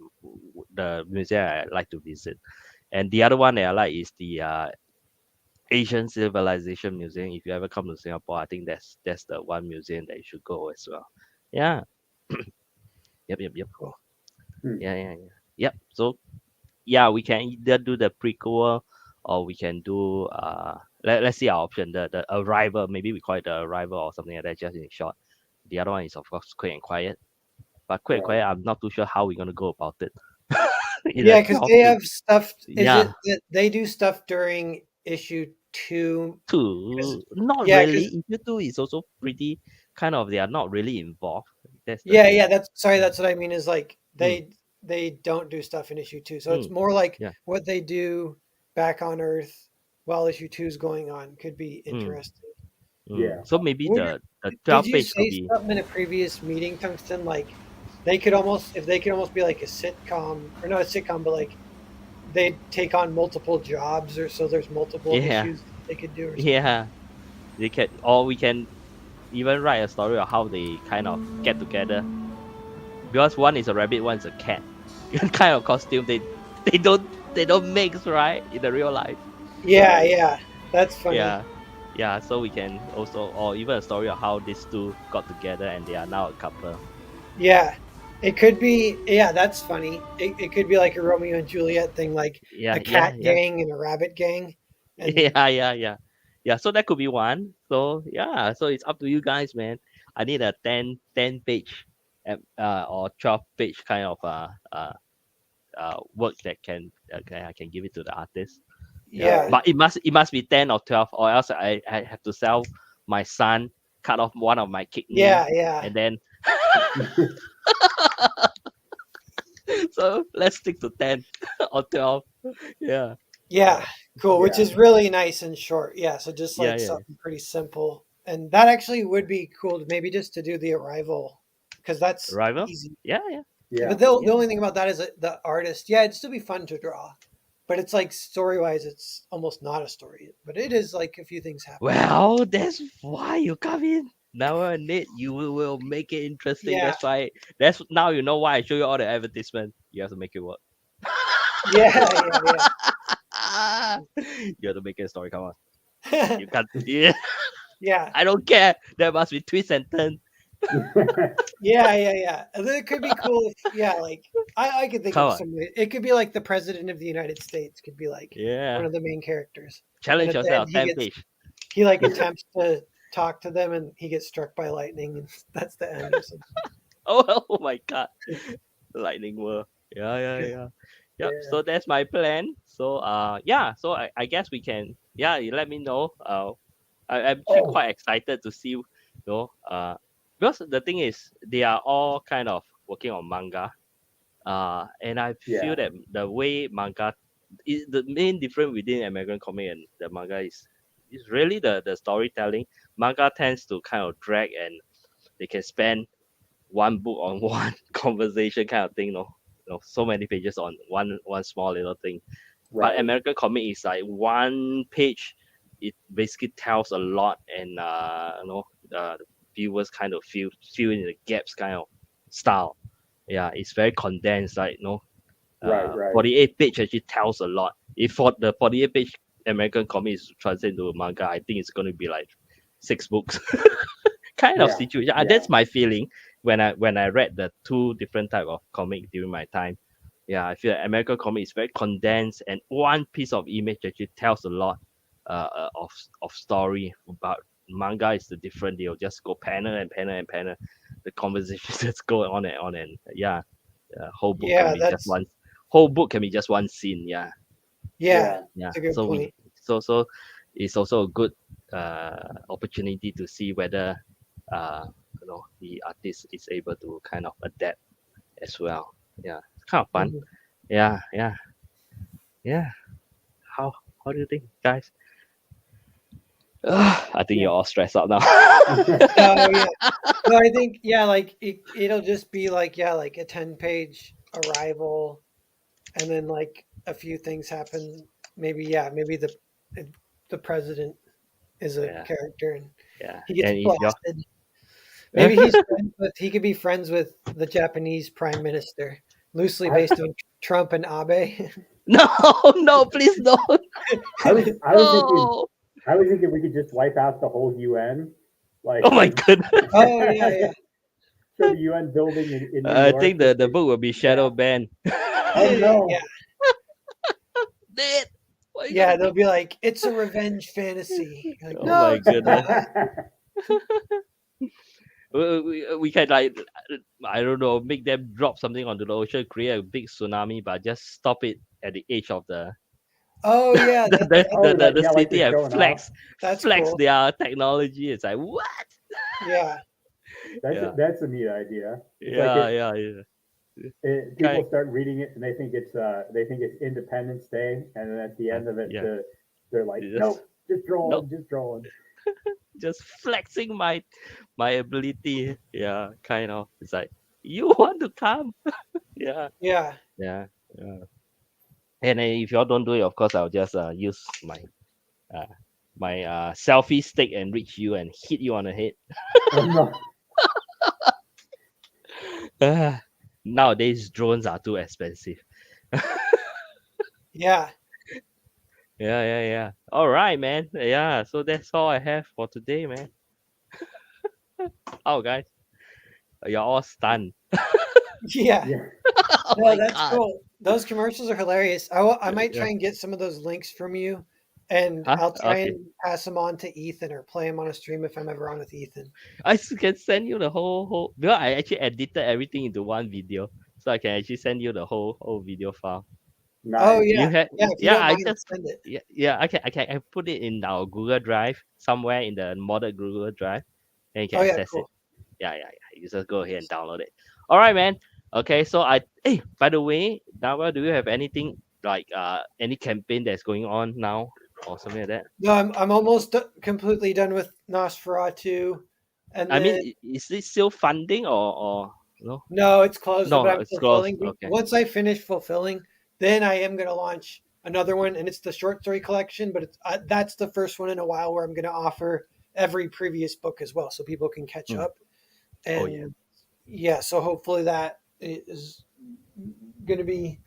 the museum I like to visit, and the other one that I like is the Asian Civilization Museum. If you ever come to Singapore, I think that's the one museum that you should go as well. Yeah. Yep. Cool. Yeah. Yep. So yeah, we can either do the prequel or we can do let's see our option. The arrival, maybe we call it the arrival or something like that, just in short. The other one is of course Quick and Quiet. But Quick and Quiet, I'm not too sure how we're gonna go about it. Yeah, because they have stuff. Is it Yeah. that they do stuff during issue 2? Not Yeah, really. 'cause Issue 2 is also pretty kind of, they are not really involved. That's the yeah, thing. that's that's what I mean is like they don't do stuff in issue 2. So it's more like what they do back on Earth while issue 2 is going on could be interesting. Yeah. So maybe the Did 12 you page could say be something in a previous meeting, Tungsten? Like they could almost if they could almost be like a sitcom or not a sitcom, but like they take on multiple jobs or so there's multiple issues they could do or something. Yeah. They can, or we can even write a story of how they kind of get together. Because one is a rabbit, one is a cat. Kind of costume they don't mix, right, in the real life. Yeah. That's funny. Yeah. So we can also, or even a story of how these two got together and they are now a couple. Yeah. It could be, that's funny. It could be like a Romeo and Juliet thing, like a cat gang and a rabbit gang. And Yeah. So that could be one. So yeah, so it's up to you guys, man. I need a 10 page or 12 page kind of work that I can give it to the artist. Yeah. But it must be 10 or 12, or else I have to sell my son, cut off one of my kidney. Yeah. And then so let's stick to 10 or 12. Yeah. Yeah. Cool. Which is really nice and short. Yeah. So just like something pretty simple. And that actually would be cool to maybe just to do the arrival because that's easy. Yeah. But the only thing about that is the artist. Yeah, it'd still be fun to draw. But it's like story wise, it's almost not a story. But it is like a few things happen. Well, that's why you come in. Now and then you will make it interesting. Yeah. That's why. That's now you know why I show you all the advertisement. You have to make it work. Yeah. You have to make it a story. Come on. You can't. Yeah. Yeah. I don't care. There must be twist and turn. Yeah. And then it could be cool. Like I could think of some. It could be like the president of the United States could be like one of the main characters. Challenge yourself. 10 page. He like attempts to talk to them, and he gets struck by lightning, and that's the end or something. Oh my god, lightning world. Yeah. So that's my plan. So so I guess we can. Yeah, you let me know. I'm actually quite excited to see. Because the thing is, they are all kind of working on manga. And I feel that the way manga is the main difference within American comic and the manga is really the storytelling. Manga tends to kind of drag, and they can spend one book on one conversation kind of thing, so many pages on one small little thing. Right. But American comic is like one page. It basically tells a lot, and the viewers kind of fill in the gaps kind of style. Yeah, it's very condensed. Like 48 page actually tells a lot. If for the 48 page American comic is translated into manga, I think it's going to be like 6 books. Kind of situation. That's my feeling when I read the 2 different type of comic during my time. Yeah, I feel American comic is very condensed, and one piece of image actually tells a lot of story. But manga is the different. They'll just go panel and panel and panel. The conversation just go on and on, and whole book can be just one. Whole book can be just one scene. Yeah. That's a good So point. so it's also a good opportunity to see whether the artist is able to kind of adapt as well. Yeah, it's kind of fun. Mhm. Yeah. How do you think, guys? I think you're all stressed out now. No, I think like it'll just be like like a 10-page arrival, and then like a few things happen. Maybe the president is a character, and he gets and if you're blasted. Maybe he could be friends with the Japanese prime minister, loosely based on Trump and Abe. No, please don't. I was thinking we could just wipe out the whole UN. Like, oh my goodness. Oh yeah. So the UN building in New I York, think the book will be shadow banned. Oh no. Yeah, they'll be like, it's a revenge fantasy. Like, Oh no, my goodness. We can like, I don't know, make them drop something onto the ocean, create a big tsunami, but just stop it at the edge of the Oh yeah, the city they're and showing flex That's flex cool. their technology. It's like what? Yeah. That's a neat idea. It's Yeah. People start reading it and they think it's Independence Day, and then at the end of it, they're like, nope, just trolling. Just flexing my ability. Yeah, kind of. It's like you want to come. Yeah. And then if y'all don't do it, of course, I'll just use my selfie stick and reach you and hit you on the head. Oh, no. Nowadays, drones are too expensive. Yeah. Yeah. All right, man. Yeah, so that's all I have for today, man. Oh, guys, you're all stunned. Yeah. Oh No, my that's God. cool. Those commercials are hilarious. I might try Yeah. and get some of those links from you, and Huh? I'll try Okay. and pass them on to Ethan or play them on a stream if I'm ever on with Ethan. I can send you the whole because I actually edited everything into one video, so I can actually send you the whole video file. Oh yeah. You have If you don't I mind, just send it. I can put it in our Google Drive somewhere in the modded Google Drive, and you can Oh yeah, access cool. it. Yeah. You just go ahead and download it. All right, man. Okay, so by the way, Narwhal, do you have anything like any campaign that's going on now or something like that? No, I'm almost completely done with Nosferatu, and I then mean, is it still funding or no? no, it's closed, No, but I'm it's closed. fulfilling. Okay. Once I finish fulfilling, then I am going to launch another one, and it's the short story collection. But that's the first one in a while where I'm going to offer every previous book as well, so people can catch up. And so hopefully that is going to be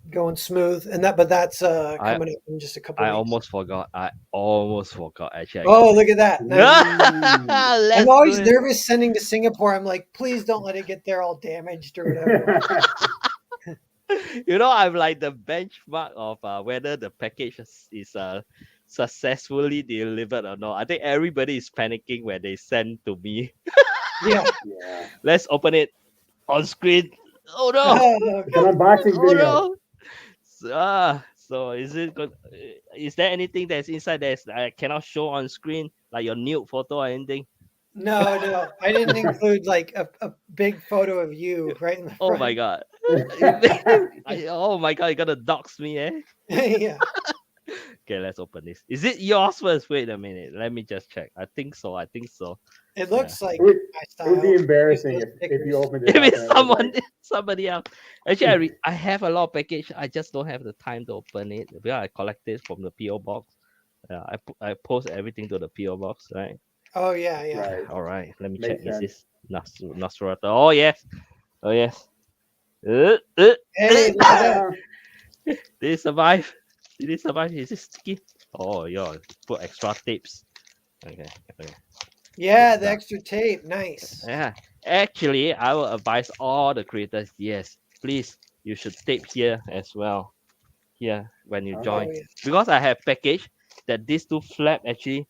going smooth, but that's coming up in just a couple. I weeks. almost forgot. Actually. Oh, look at that! Nice. I'm always nervous sending to Singapore. I'm like, please don't let it get there all damaged or whatever. I'm like the benchmark of whether the package is successfully delivered or not. I think everybody is panicking when they send to me. Yeah. Let's open it on screen. Oh no! It's an unboxing video. No. So is it good? Is there anything that's inside that I cannot show on screen, like your nude photo or anything? No, I didn't include like a big photo of you right in the front. Oh my god! Oh my god! You're gonna dox me, eh? Yeah. Okay, let's open this. Is it yours first? Wait a minute. Let me just check. I think so. It looks like It would, my it style. would be embarrassing Those if you stickers. opened it If up and it's it was someone, like, somebody else. Actually, I have a lot of package. I just don't have the time to open it. Because I collect it from the PO box. I post everything to the PO box, right? Oh yeah, yeah. right. All right. Let me check. Makes Is sense. this Nosferatu? Oh yes. Oh yes. Uh, uh, Hey, look at that. Ah, Did it survive? Did it survive? Is it sticky? Oh yeah. Put extra tapes. Okay. Okay. Yeah, Good the stuff. extra tape. Nice. Yeah. Actually, I will advise all the creators. Yes, please. You should tape here as well. Here when you Oh. join, Oh yeah. because I have package that these two flap actually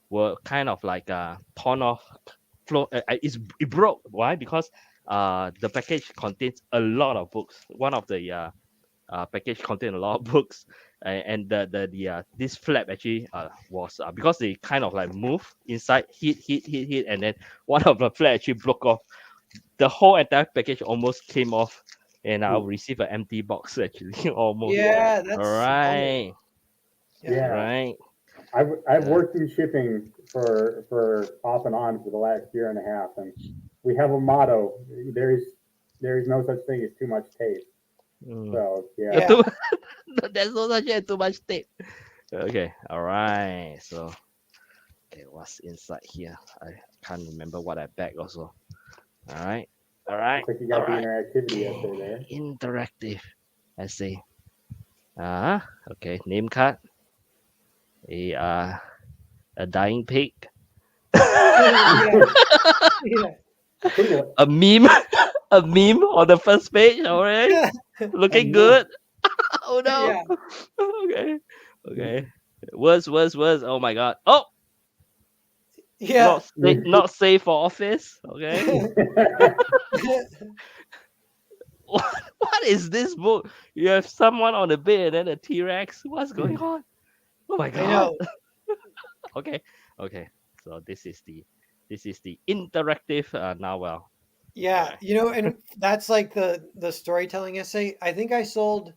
were kind of like torn off. It broke. Why? Because the package contains a lot of books. One of the package contained a lot of books, and the this flap actually was because they kind of like move inside, hit, and then one of the flap actually broke off. The whole entire package almost came off, and I'll receive an empty box actually almost. Yeah, All that's a bummer. right, Yeah. right. I've worked in shipping for off and on for the last year and a half, and we have a motto: there is no such thing as too much tape. Mm. So yeah. Yeah. There's no such thing, too much tape. Okay, all right. So, okay, what's inside here? I can't remember what I bagged also. All right, all right. Looks like you got all the right. interactivity essay there. Interactive essay. Okay. Name card. A dying pig. Yeah. Yeah. A meme. A meme on the first page. All right. Looking good. Oh no. Yeah. Okay. Okay. Words. Oh my god. Oh, Yeah. not safe for office. Okay. What is this book? You have someone on the bed and then a T-Rex. What's going on? Oh my I god. know. Okay. Okay. So this is the interactive Narwhal. Yeah, and that's like the storytelling essay. I think I sold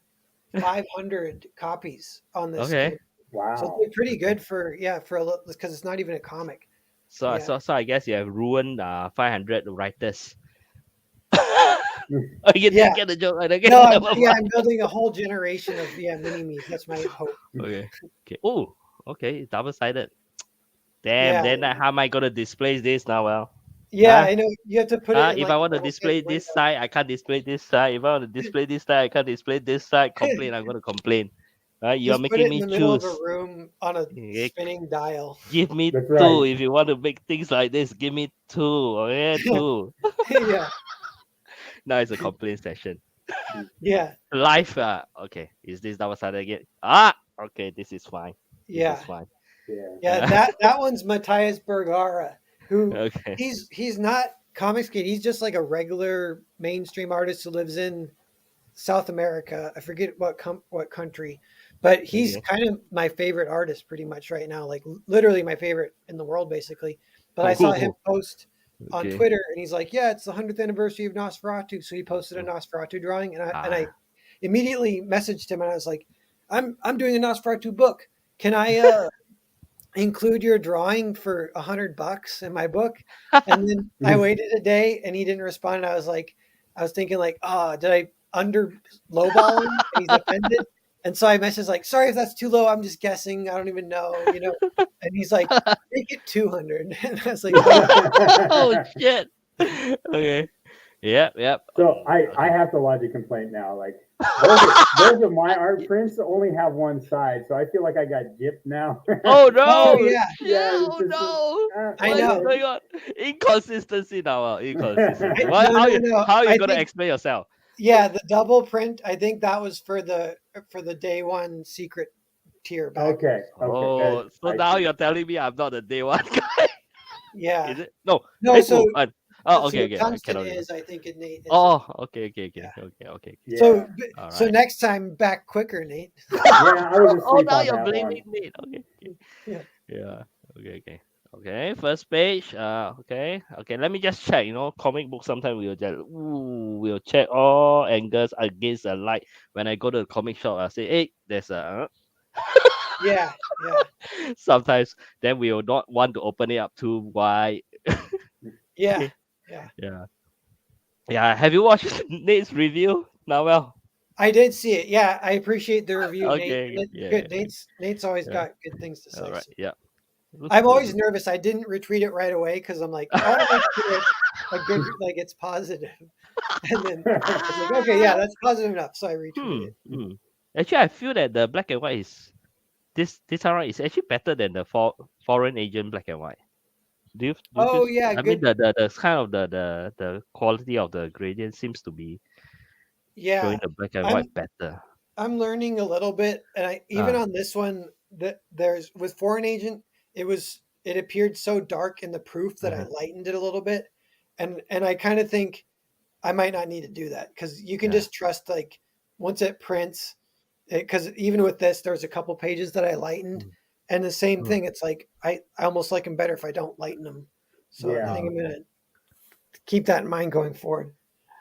500 copies on this Okay. game. Wow. So it's pretty good for a little because it's not even a comic. So Yeah. so I guess you have ruined 500 writers. You Yeah. didn't get the joke. Okay. No, Never mind. I'm building a whole generation of mini me's. That's my hope. Okay. Okay. Oh, okay. Double sided. Damn. Yeah. Then how am I gonna display this now? Well. Yeah, Huh? I know you have to put it in If like I a want to little display thin this window. side, I can't display this side. If I want to display this side, I can't display this side. Complain. I'm gonna complain. Right? You're Just put making it in me the middle of a choose. room on a Okay. spinning dial. Give me That's two. right. If you want to make things like this, give me two. Okay, two. Yeah. Now it's a complaint session. Yeah. Live. Okay. Is this double sided again? Okay. This is fine. This Yeah. is fine. Yeah, that one's Matthias Bergara, who Okay. he's not comics kid. He's just like a regular mainstream artist who lives in South America. I forget what country, but he's Okay. kind of my favorite artist pretty much right now. Like literally my favorite in the world, basically. But I saw him post on Okay. Twitter, and he's like, "Yeah, it's the 100th anniversary of Nosferatu." So he posted a Nosferatu drawing, and I immediately messaged him, and I was like, "I'm doing a Nosferatu book. Can I include your drawing for $100 in my book?" And then I waited a day, and he didn't respond. And I was thinking like, "Oh, did I under lowball him?" And he's offended. And so I messaged like, "Sorry if that's too low. I'm just guessing. I don't even know, And he's like, "Make it 200." And I was like, Oh shit. Okay. Yep. So I have to lodge a complaint now. Like those are my art prints that only have one side, so I feel like I got gypped now. Oh no! "Oh yeah, Yeah, it's Oh just- no! I What is know. going on? Inconsistency now. Inconsistency. No, How you no. how you I gonna think- explain yourself? yeah." The double print. I think that was for the day one secret tier back. Okay. Oh, so I now see. you're telling me I'm not a day one guy? Yeah. Is it? No. No, Hey, so- okay. So I Tungsten cannot. is, I think, Nate. Is. Oh, okay. Yeah. Yeah. So All so right. next time back quicker, Nate. Yeah, I was Oh, asleep now on you're that blaming one. me. Okay. Yeah. Yeah. Okay. First page. Okay. Let me just check. Comic book. Sometimes we'll check all angles against the light. When I go to the comic shop, I say, hey, there's a. Yeah. Sometimes then we will not want to open it up too wide. Yeah, Okay. yeah. Yeah. Have you watched Nate's review, Narwhal? I did see it. Yeah, I appreciate the review, Nate. Okay. It's Yeah. good. Nate's always Yeah. got good things to All say. right. So. Yeah. Looks I'm good. always nervous. I didn't retweet it right away because I'm like, I want to make sure it's a good, like it's positive. And then I was like, okay, yeah, that's positive enough. So I retweeted it. Actually, I feel that the black and white is this time around is actually better than the foreign agent black and white. Do you feel? Oh yeah, I mean, good. the kind of the quality of the gradient seems to be showing Yeah, the black and I'm white better. I'm learning a little bit, and I even Ah. on this one that there's with foreign agent, it appeared so dark in the proof that I Uh-huh. lightened it a little bit, and I kind of think I might not need to do that because you can Yeah. just trust like once it prints, because even with this, there's a couple pages that I lightened, and the same thing. It's like I almost like them better if I don't lighten them. So I think I'm gonna keep that in mind going forward.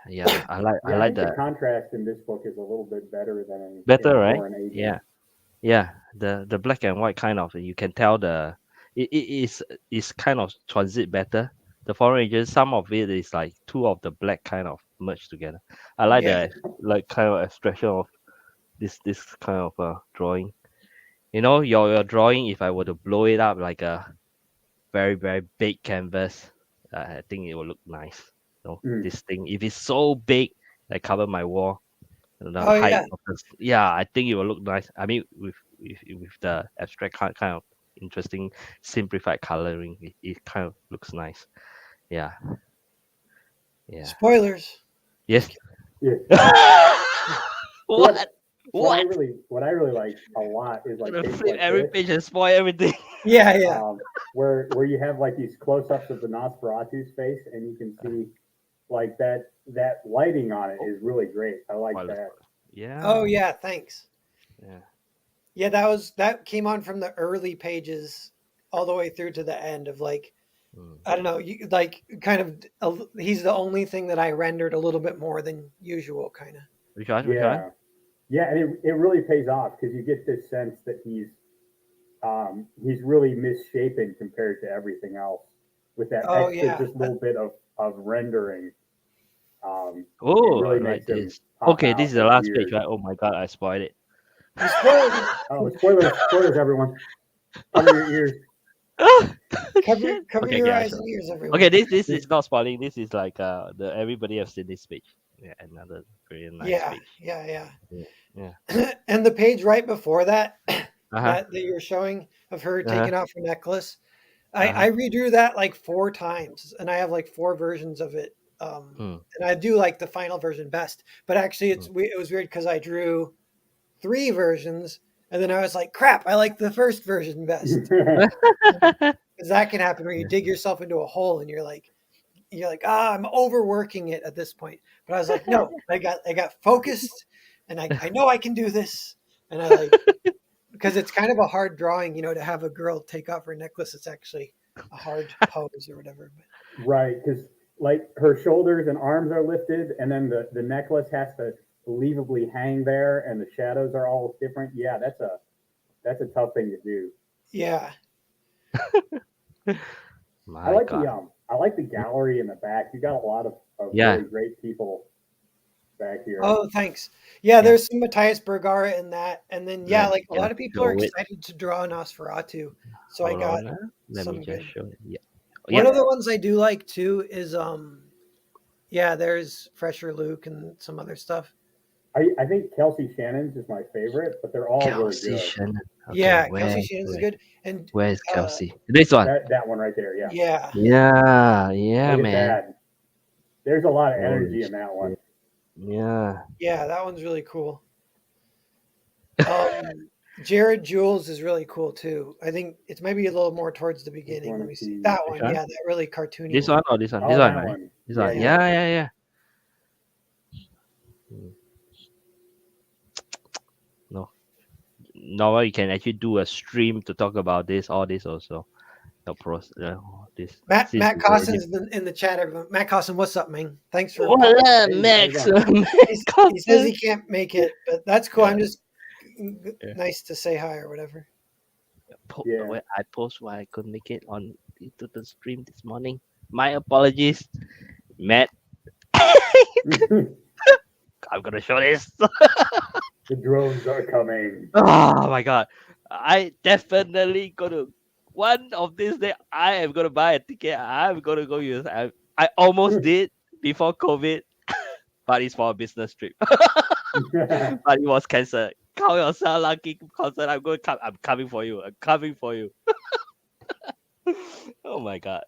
Yeah, I like I think the the contrast in this book is a little bit better than in better, right? Foreign Agent. Yeah. The black and white kind of, you can tell it is kind of transit better. The foreign agent, some of it is like two of the black kind of merged together. I like Yeah. the like kind of expression of this kind of drawing. You know, your drawing, if I were to blow it up like a very, very big canvas, I think it will look nice. You know, this thing, if it's so big, like cover my wall, the Oh height yeah. of the, yeah, I think it will look nice. I mean, with the abstract kind of interesting simplified coloring, it kind of looks nice. Yeah. Spoilers. Yes. What? What? What I really like a lot is like pages Flip like every this, page and spoil everything. Yeah. where you have like these close-ups of the Nosferatu's face, and you can see like that lighting on it is really great. I like that. Yeah. Oh yeah. Thanks. Yeah. Yeah, that came on from the early pages all the way through to the end of like I don't know, you like kind of he's the only thing that I rendered a little bit more than usual kind of. Which one? Yeah, and it really pays off because you get this sense that he's really misshapen compared to everything else with that Oh, extra yeah. just little bit of rendering. Oh, it really I like makes him this. pop Okay, out this is the as last weird. page, right? Oh my god, I spoiled it. You spoiled it. Oh, spoilers, everyone. Cover your ears. Cover Okay, your I eyes shall. and ears, everyone. Okay, this is not spoiling. This is like the everybody has seen this page. Yeah, another very nice page. Yeah. Yeah. And the page right before that, Uh-huh. that you're showing of her Uh-huh. taking off her necklace, I redrew that like 4 times, and I have like 4 versions of it. And I do like the final version best, but actually it was weird because I drew 3 versions, and then I was like, crap, I like the first version best. Because that can happen where you dig yourself into a hole and you're like, I'm overworking it at this point. But I was like, no, I got focused, and I know I can do this. And I like, because it's kind of a hard drawing, to have a girl take off her necklace. It's actually a hard pose or whatever. Right, because like her shoulders and arms are lifted, and then the necklace has to believably hang there, and the shadows are all different. Yeah, that's a tough thing to do. Yeah. I like the gallery in the back. You got a lot of really great people back here. Oh, thanks. Yeah, there's some Matthias Bergara in that, and then like a lot of people are show it. excited to draw Nosferatu. So Hold I got on, let some me just good. show it. Yeah. One of the ones I do like too is there's Fresher Luke and some other stuff. I think Kelsey Shannon's is my favorite, but they're all really good. Shannon. Okay, Yeah, Kelsey Shannon's is good. And where's Kelsey? This one. That one right there. Yeah. Yeah. Yeah, Look at man. that. There's a lot of energy in that one. Yeah. Yeah, that one's really cool. Jared Jules is really cool too. I think it's maybe a little more towards the beginning. Let me see. That one, one? yeah, that really cartoony. This one or this one? This that one, right? one. This one. Yeah. Yeah. No, you can actually do a stream to talk about all this also. This. Matt since we Cossin's in the chat. Everyone. Matt Cossin, what's up, man? Thanks for. What up, Max? He says he can't make it, but that's cool. Yeah. I'm just nice to say hi or whatever. I post why I couldn't make it on to the stream this morning. My apologies, Matt. I'm gonna show this. The drones are coming. Oh my god. I definitely gonna one of these days I am gonna buy a ticket. I'm gonna go use. I almost did before COVID, but it's for a business trip. But it was cancelled. Count yourself lucky, concert. I'm going. I'm coming for you. I'm coming for you. Oh my god.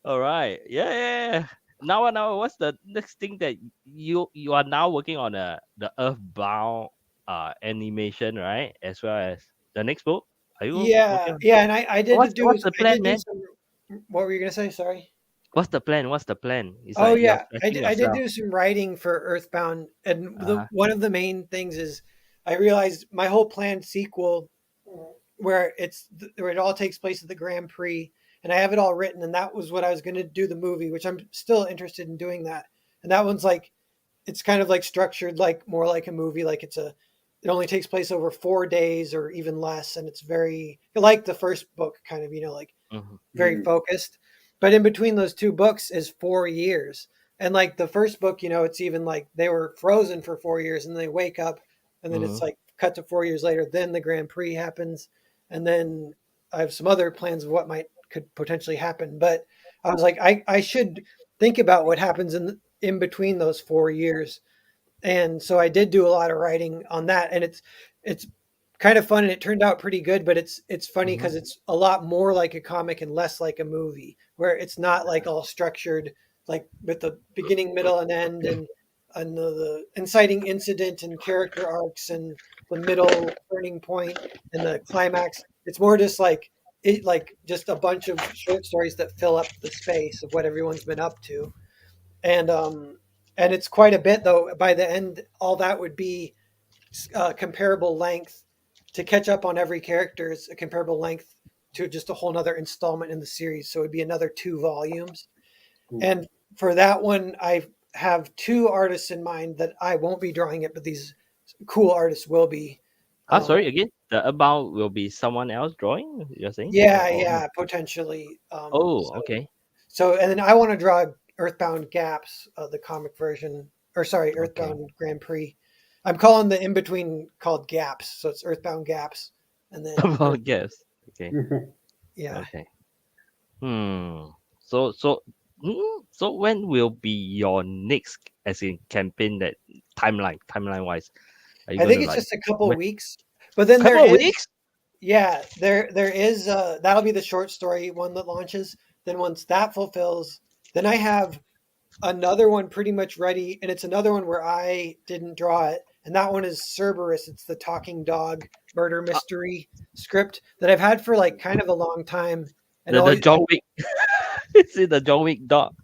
All right. Yeah, yeah, yeah. Now, what's the next thing that you are now working on the Earthbound animation, right? As well as the next book. Are you working Yeah, on? yeah, and I did What's the I plan, did do man? some. What were you gonna say? Sorry. What's the plan? What's the plan? It's Oh like you're yeah, stretching I did yourself. do some writing for Earthbound, and the Uh-huh. one of the main things is I realized my whole planned sequel, where where it all takes place at the Grand Prix, and I have it all written, and that was what I was going to do the movie, which I'm still interested in doing that. And that one's like it's kind of like structured like more like a movie, like it only takes place over 4 days or even less, and it's very like the first book, kind of like very focused. But in between those two books is 4 years. And like the first book, it's even like they were frozen for 4 years and they wake up and then it's Mm-hmm. like cut to 4 years later. Then the Grand Prix happens. And then I have some other plans of what could potentially happen. But I was like, I should think about what happens in between those 4 years. And so I did do a lot of writing on that. And it's kind of fun and it turned out pretty good, but it's funny Mm-hmm. because it's a lot more like a comic and less like a movie, where it's not like all structured like with the beginning, middle, and end, and the inciting incident and character arcs and the middle turning point and the climax. It's more just like just a bunch of short stories that fill up the space of what everyone's been up to. And it's quite a bit though. By the end, all that would be comparable length to catch up on every character is a comparable length to just a whole nother installment in the series. So it'd be another 2 volumes. And for that one, I have two artists in mind that I won't be drawing it, but these cool artists will be. Sorry again. The about will be someone else drawing. You're saying? Yeah, yeah, potentially. Oh, okay. So, and then I want to draw Earthbound Gaps, the comic version, or sorry, Okay. Earthbound Grand Prix. I'm calling the in between called Gaps, so it's Earthbound Gaps, and then About guess. Okay. yeah. Okay. So so when will be your next as in campaign that timeline wise? Are you I think gonna it's like just a couple when, weeks, but then there couple of is weeks? yeah, there is that'll be the short story one that launches. Then once that fulfills, then I have another one pretty much ready, and it's another one where I didn't draw it, and that one is Cerberus. It's the talking dog murder mystery script that I've had for like kind of a long time, and The always John Wick. Is it the John Wick dog?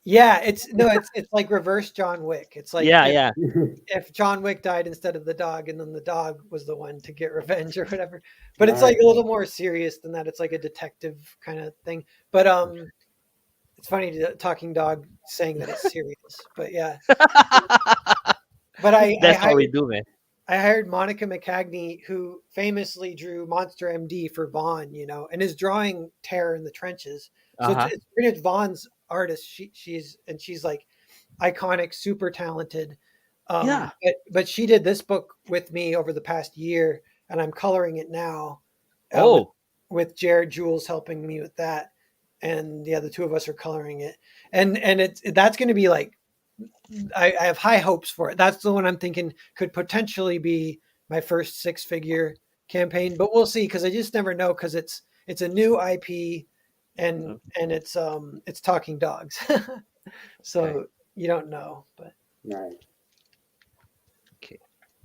yeah, it's like reverse John Wick. It's like Yeah, yeah. if John Wick died instead of the dog, and then the dog was the one to get revenge or whatever. But it's like a little more serious than that. It's like a detective kind of thing. But it's funny talking dog saying that it's serious. But yeah, but That's what we do, man. I hired Monica McCagney, who famously drew Monster MD for Vaughn, and is drawing Terror in the Trenches. So Uh-huh. it's pretty much Vaughn's artist. She's like iconic, super talented. Yeah. But she did this book with me over the past year, and I'm coloring it now. Oh, With Jared Jules helping me with that, and yeah, the two of us are coloring it, and that's going to be like I have high hopes for it. That's the one I'm thinking could potentially be my first 6-figure campaign, but we'll see because I just never know because it's a new IP and it's talking dogs, so okay. you don't know, but. Nice. Okay.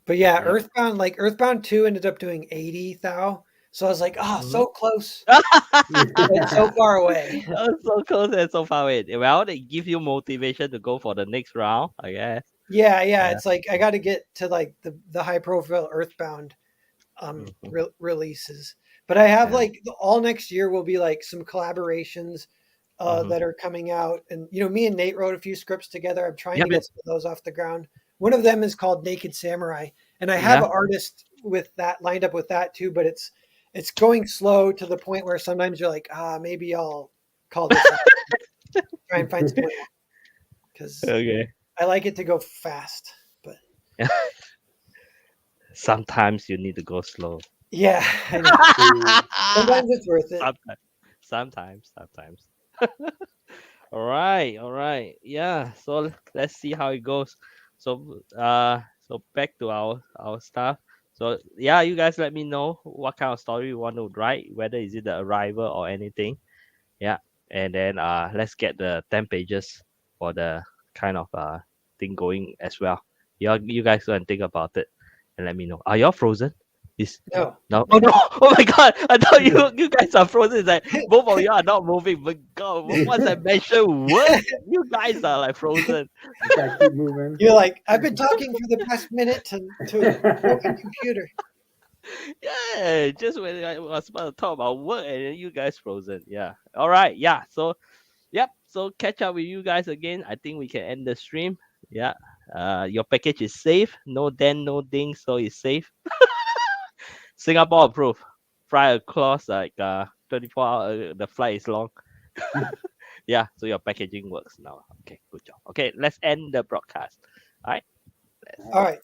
But yeah, Yeah. Earthbound 2 ended up doing 80 thou. So I was like, so close, Mm-hmm. but so far away. Oh, so close and so far away. Well, they give you motivation to go for the next round, I guess. Yeah, Yeah. it's like I got to get to like the high profile Earthbound Mhm. releases. But I have Yeah. like all next year will be like some collaborations Mhm. that are coming out, and me and Nate wrote a few scripts together. I'm trying Yep, to yep. get some of those off the ground. One of them is called Naked Samurai, and I have Yeah. an artist with that lined up with that too, but it's going slow to the point where sometimes you're like, maybe I'll call this out. Try and find someone because Okay. I like it to go fast. But Sometimes you need to go slow. yeah, I know. Sometimes it's worth it. Sometimes. All right. Yeah. So let's see how it goes. So so back to our stuff. So yeah, you guys let me know what kind of story you want to write, whether is it the arrival or anything. Yeah. And then let's get the 10 pages for the kind of thing going as well. You guys go and think about it and let me know. Are y'all frozen? No. No. Oh no! Oh my god! I thought you guys are frozen. It's like both of you are not moving. But God, once I mentioned what, you guys are like frozen. Keep moving. You're like, I've been talking for the past minute to a broken computer. Yeah, just when I was about to talk about work and then you guys frozen. Yeah. All right. Yeah. So, yep. So catch up with you guys again. I think we can end the stream. Yeah. Your package is safe. No dent, no ding, so it's safe. Singapore approved. Fly across like 24 hours. The flight is long. Yeah. So your packaging works now. Okay. Good job. Okay. Let's end the broadcast. All right. All right.